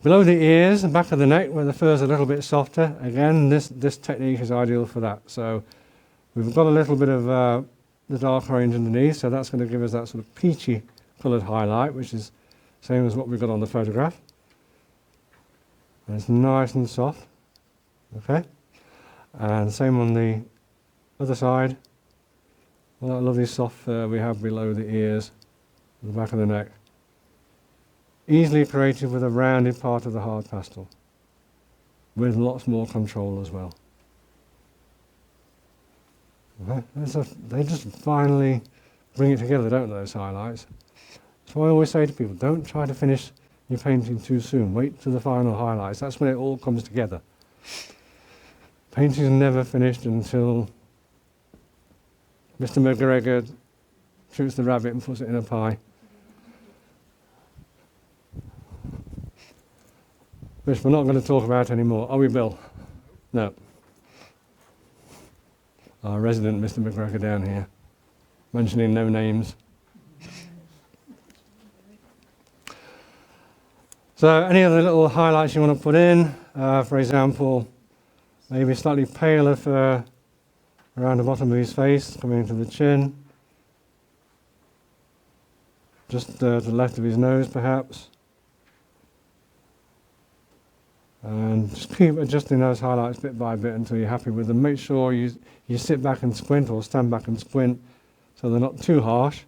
Below the ears, the back of the neck, where the fur's a little bit softer, again, this technique is ideal for that. So we've got a little bit of the dark orange underneath, so that's going to give us that sort of peachy coloured highlight, which is the same as what we've got on the photograph. And it's nice and soft. Okay? And same on the other side. All that lovely soft fur we have below the ears, the back of the neck. Easily created with a rounded part of the hard pastel, with lots more control as well. Okay. They just finally bring it together, don't they, those highlights? So I always say to people, don't try to finish your painting too soon. Wait till the final highlights. That's when it all comes together. Painting is never finished until Mr. McGregor shoots the rabbit and puts it in a pie. Which we're not going to talk about anymore. Are we, Bill? No. Our resident Mr. McGregor down here, mentioning no names. So any other little highlights you want to put in? For example, maybe slightly paler fur around the bottom of his face, coming into the chin. Just to the left of his nose, perhaps. And just keep adjusting those highlights bit by bit until you're happy with them. Make sure you sit back and squint, or stand back and squint, so they're not too harsh.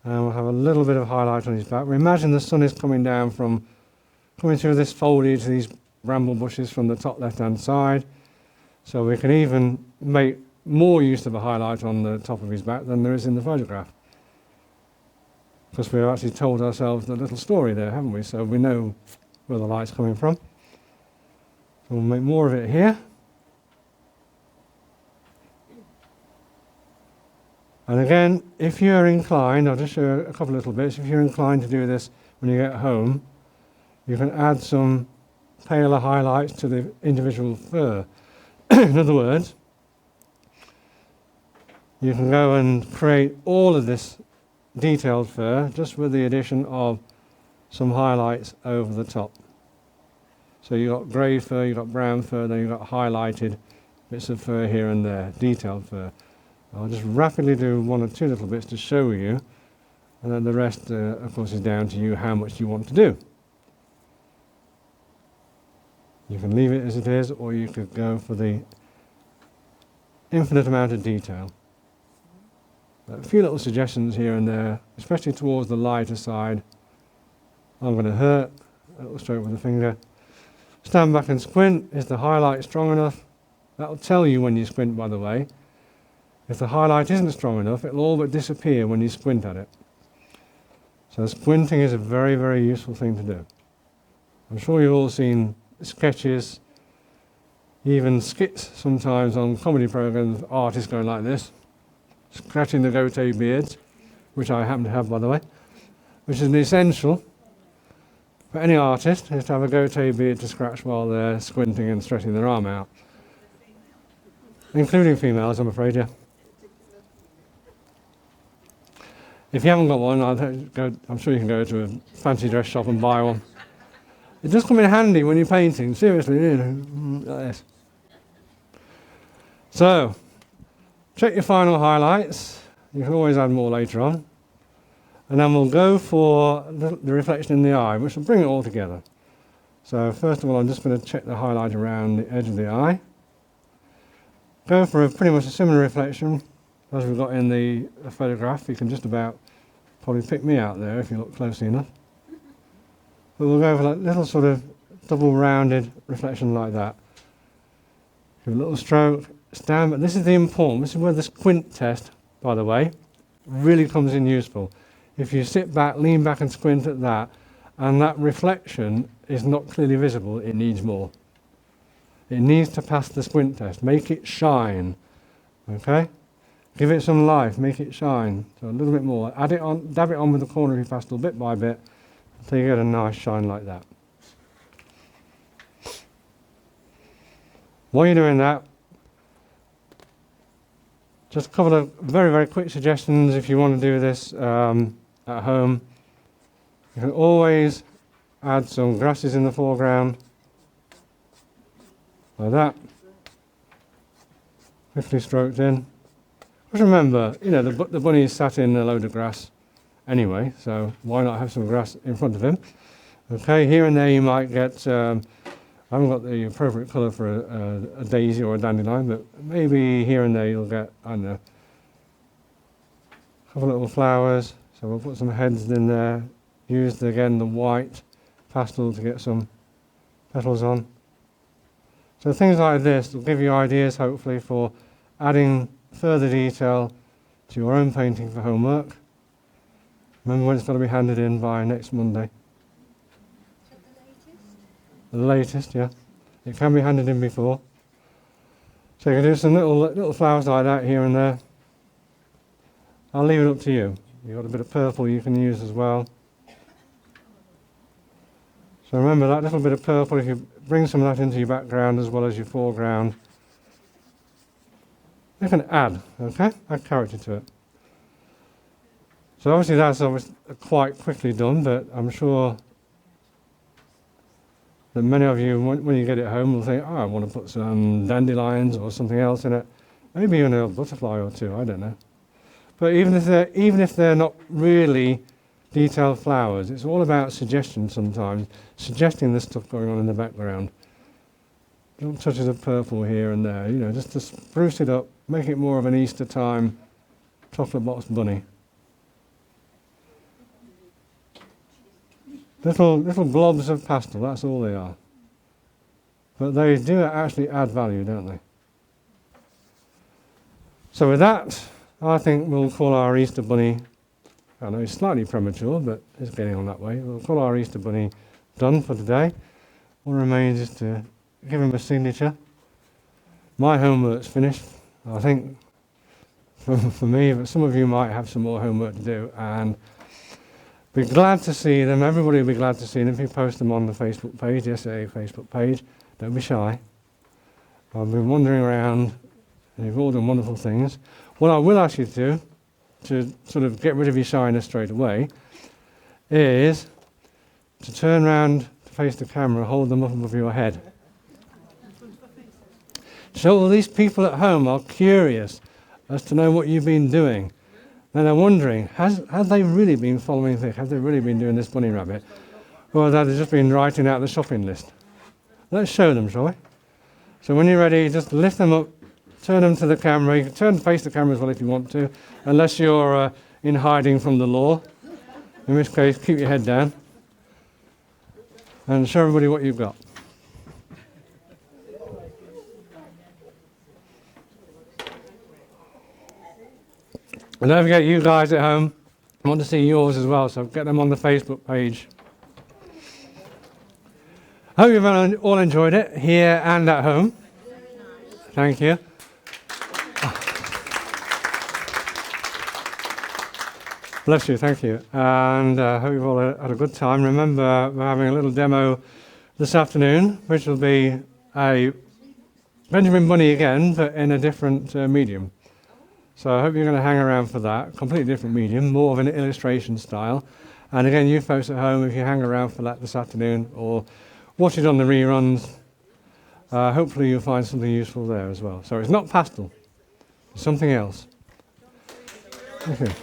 And we'll have a little bit of highlight on his back. We imagine the sun is coming through this foliage, these bramble bushes from the top left-hand side. So we can even make more use of a highlight on the top of his back than there is in the photograph. Because we've actually told ourselves the little story there, haven't we? So we know where the light's coming from. So we'll make more of it here. And again, if you're inclined, I'll just show you a couple of little bits. If you're inclined to do this when you get home, you can add some paler highlights to the individual fur. In other words, you can go and create all of this detailed fur just with the addition of some highlights over the top. So you've got grey fur, you've got brown fur, then you've got highlighted bits of fur here and there, detailed fur. I'll just rapidly do one or two little bits to show you, and then the rest, of course, is down to you how much you want to do. You can leave it as it is, or you could go for the infinite amount of detail. A few little suggestions here and there, especially towards the lighter side. I'm going to hurt, a little stroke with the finger. Stand back and squint. Is the highlight strong enough? That'll tell you when you squint, by the way. If the highlight isn't strong enough, it'll all but disappear when you squint at it. So squinting is a very, very useful thing to do. I'm sure you've all seen sketches, even skits sometimes on comedy programs, artists going like this, scratching the goatee beards, which I happen to have, by the way, which is an essential for any artist, is to have a goatee beard to scratch while they're squinting and stretching their arm out. Including females, I'm afraid, yeah. If you haven't got one, I'm sure you can go to a fancy dress shop and buy one. It does come in handy when you're painting, seriously, you know, like this. So, check your final highlights. You can always add more later on. And then we'll go for the reflection in the eye, which will bring it all together. So first of all, I'm just going to check the highlight around the edge of the eye. Go for pretty much a similar reflection as we've got in the photograph. You can just about probably pick me out there if you look closely enough. But we'll go for that little sort of double rounded reflection like that. Give a little stroke, stand, but this is the important, this is where the squint test, by the way, really comes in useful. If you sit back, lean back and squint at that, and that reflection is not clearly visible, it needs more. It needs to pass the squint test. Make it shine. Okay? Give it some life, make it shine. So a little bit more. Add it on, dab it on with the corner of your pastel bit by bit until you get a nice shine like that. While you're doing that, just a couple of very, very quick suggestions if you want to do this at home. You can always add some grasses in the foreground, like that. Quickly stroked in. Just remember, you know, the bunny is sat in a load of grass anyway, so why not have some grass in front of him? Okay, here and there you might get, I haven't got the appropriate colour for a daisy or a dandelion, but maybe here and there you'll get, I don't know, a couple of little flowers. So we'll put some heads in there. Use, again, the white pastel to get some petals on. So things like this will give you ideas, hopefully, for adding further detail to your own painting for homework. Remember when it's got to be handed in by next Monday. The latest, yeah. It can be handed in before. So you can do some little flowers like that here and there. I'll leave it up to you. You've got a bit of purple you can use as well. So remember that little bit of purple, if you bring some of that into your background as well as your foreground, you can add, okay? Add character to it. So obviously that's quite quickly done, but I'm sure that many of you, when you get it home, will think, oh, I want to put some dandelions or something else in it. Maybe even a butterfly or two, I don't know. But even if they're not really detailed flowers, it's all about suggestion sometimes, suggesting the stuff going on in the background. Little touches of purple here and there, you know, just to spruce it up, make it more of an Easter time chocolate box bunny. Little globs of pastel, that's all they are. But they do actually add value, don't they? So with that, I think we'll call our Easter bunny, I know it's slightly premature, but it's getting on that way. We'll call our Easter bunny done for today. What remains is to give him a signature. My homework's finished, I think, for me, but some of you might have some more homework to do, and be glad to see them. Everybody will be glad to see them if you post them on the Facebook page, the SAA Facebook page. Don't be shy. I've been wandering around, and you've all done wonderful things. What I will ask you to sort of get rid of your shyness straight away, is to turn around to face the camera, hold them up above your head. So all these people at home are curious as to know what you've been doing. And they're wondering, have they really been following this? Have they really been doing this bunny rabbit? Or have they just been writing out the shopping list? Let's show them, shall we? So when you're ready, just lift them up, turn them to the camera. You can turn and face the camera as well if you want to, unless you're in hiding from the law. In which case, keep your head down and show everybody what you've got. And don't forget, you guys at home, I want to see yours as well, so get them on the Facebook page. Hope you've all enjoyed it, here and at home. Thank you. Bless you, thank you. And hope you've all had a good time. Remember, we're having a little demo this afternoon, which will be a Benjamin Bunny again, but in a different medium. So I hope you're going to hang around for that. Completely different medium, more of an illustration style. And again, you folks at home, if you hang around for that this afternoon or watch it on the reruns, hopefully you'll find something useful there as well. So it's not Pastel, it's something else. Okay.